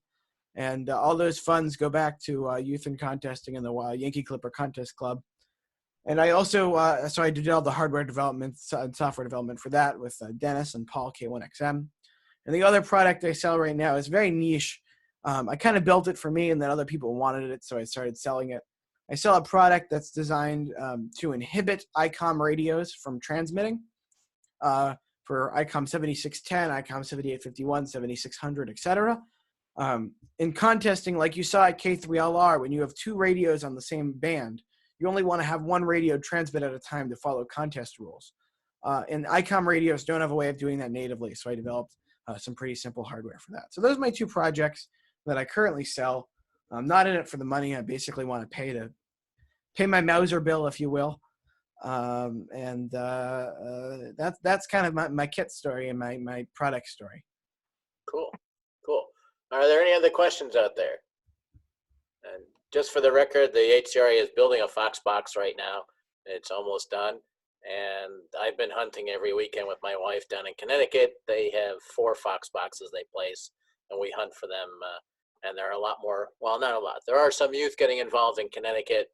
And all those funds go back to youth in contesting and the Yankee Clipper Contest Club. And I also, so I did all the hardware development and software development for that with Dennis and Paul, K1XM. And the other product I sell right now is very niche. I kind of built it for me, and then other people wanted it, so I started selling it. I sell a product that's designed to inhibit ICOM radios from transmitting for ICOM 7610, ICOM 7851, 7600, etc. In contesting, like you saw at K3LR, when you have 2 radios on the same band, you only want to have 1 radio transmit at a time to follow contest rules. And ICOM radios don't have a way of doing that natively, so I developed some pretty simple hardware for that. So those are my 2 projects that I currently sell. I'm not in it for the money. I basically want to pay my Mauser bill, if you will. That's kind of my kit story and my product story. Cool. Are there any other questions out there? And just for the record, the HCRA is building a Fox box right now. It's almost done. And I've been hunting every weekend with my wife down in Connecticut. They have 4 Fox boxes they place, and we hunt for them. And there are a lot more, well, not a lot. There are some youth getting involved in Connecticut.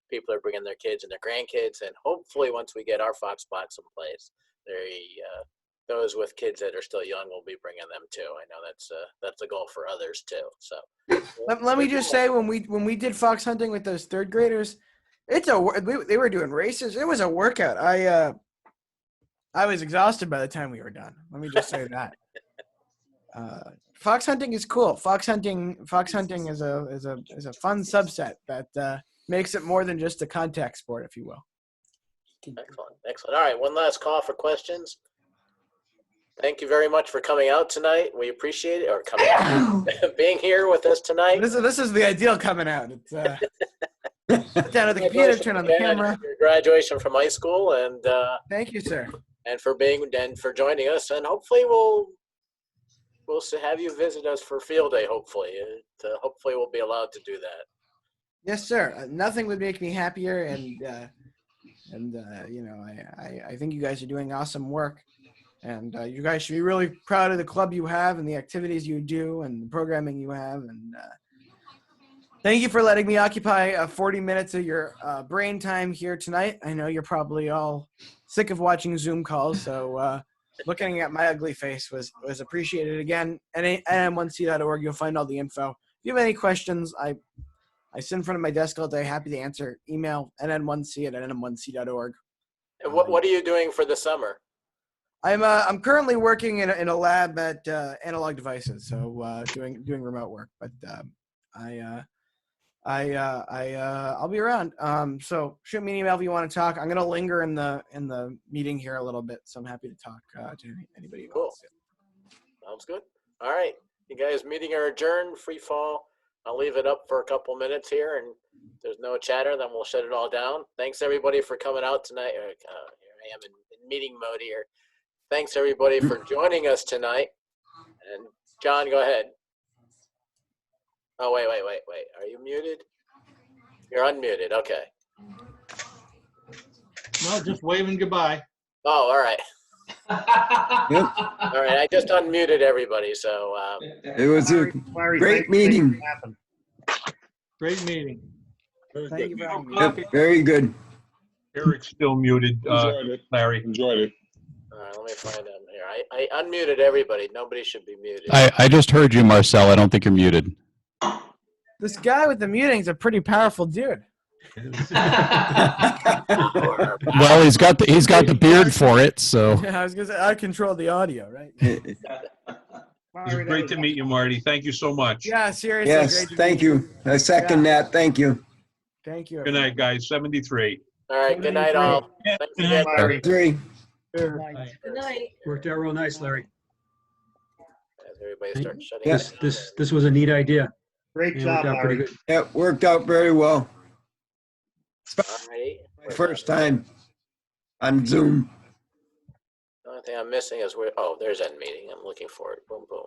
People are bringing their kids and their grandkids. And hopefully once we get our Fox box in place, those with kids that are still young will be bringing them too. I know that's a goal for others too. So let me just say, when we did fox hunting with those 3rd graders, they were doing races. It was a workout. I was exhausted by the time we were done. Let me just say that. Fox hunting is cool. Fox hunting is a fun subset that makes it more than just a contact sport, if you will. Excellent. All right, one last call for questions. Thank you very much for coming out tonight. We appreciate it, or coming out, being here with us tonight. This is the ideal coming out. It's sit down at the computer, turn on the camera. Your graduation from high school, and thank you, sir, and for joining us. And hopefully we'll have you visit us for field day. Hopefully we'll be allowed to do that. Yes, sir. Nothing would make me happier, and I think you guys are doing awesome work. And you guys should be really proud of the club you have and the activities you do and the programming you have. And thank you for letting me occupy 40 minutes of your brain time here tonight. I know you're probably all sick of watching Zoom calls, so looking at my ugly face was appreciated. Again, NN1C.org, you'll find all the info. If you have any questions, I sit in front of my desk all day, happy to answer. Email NN1C@NN1C.org. And what are you doing for the summer? I'm currently working in a lab at Analog Devices, so doing remote work. But I'll be around. So shoot me an email if you want to talk. I'm gonna linger in the meeting here a little bit, so I'm happy to talk to anybody who wants to. Sounds good. All right, you guys, meeting are adjourned. Free fall. I'll leave it up for a couple minutes here, and if there's no chatter, then we'll shut it all down. Thanks everybody for coming out tonight. Here I am in meeting mode here. Thanks everybody for joining us tonight. And John, go ahead. Oh, wait. Are you muted? You're unmuted. Okay. No, just waving goodbye. Oh, all right. Yep. All right. I just unmuted everybody. So It was a Larry, great thanks for making meeting. it happen. Great meeting. Thank you for having me. Yep, very good. Eric's still muted, Enjoyed it. Larry. Enjoyed it. all right, let me find them here. I unmuted everybody. Nobody should be muted. I just heard you, Marcel. I don't think you're muted. This guy with the muting's a pretty powerful dude. Well, he's got the beard for it, so. Yeah, I was gonna say I control the audio, right? It was great to meet you, Marty. Thank you so much. Yeah, seriously. Yes, great to thank meet you. I second that. Thank you. Thank you. Good night, guys. 73. All right. Good night, all. Thanks again. Larry. 3. Good night. Worked out real nice, Larry. As everybody starts shutting Yes. down. This was a neat idea. Great It job, worked out pretty Larry. good. It worked out very well. All righty. My first time on Zoom. The only thing I'm missing is there's end meeting. I'm looking for it. Boom, boom.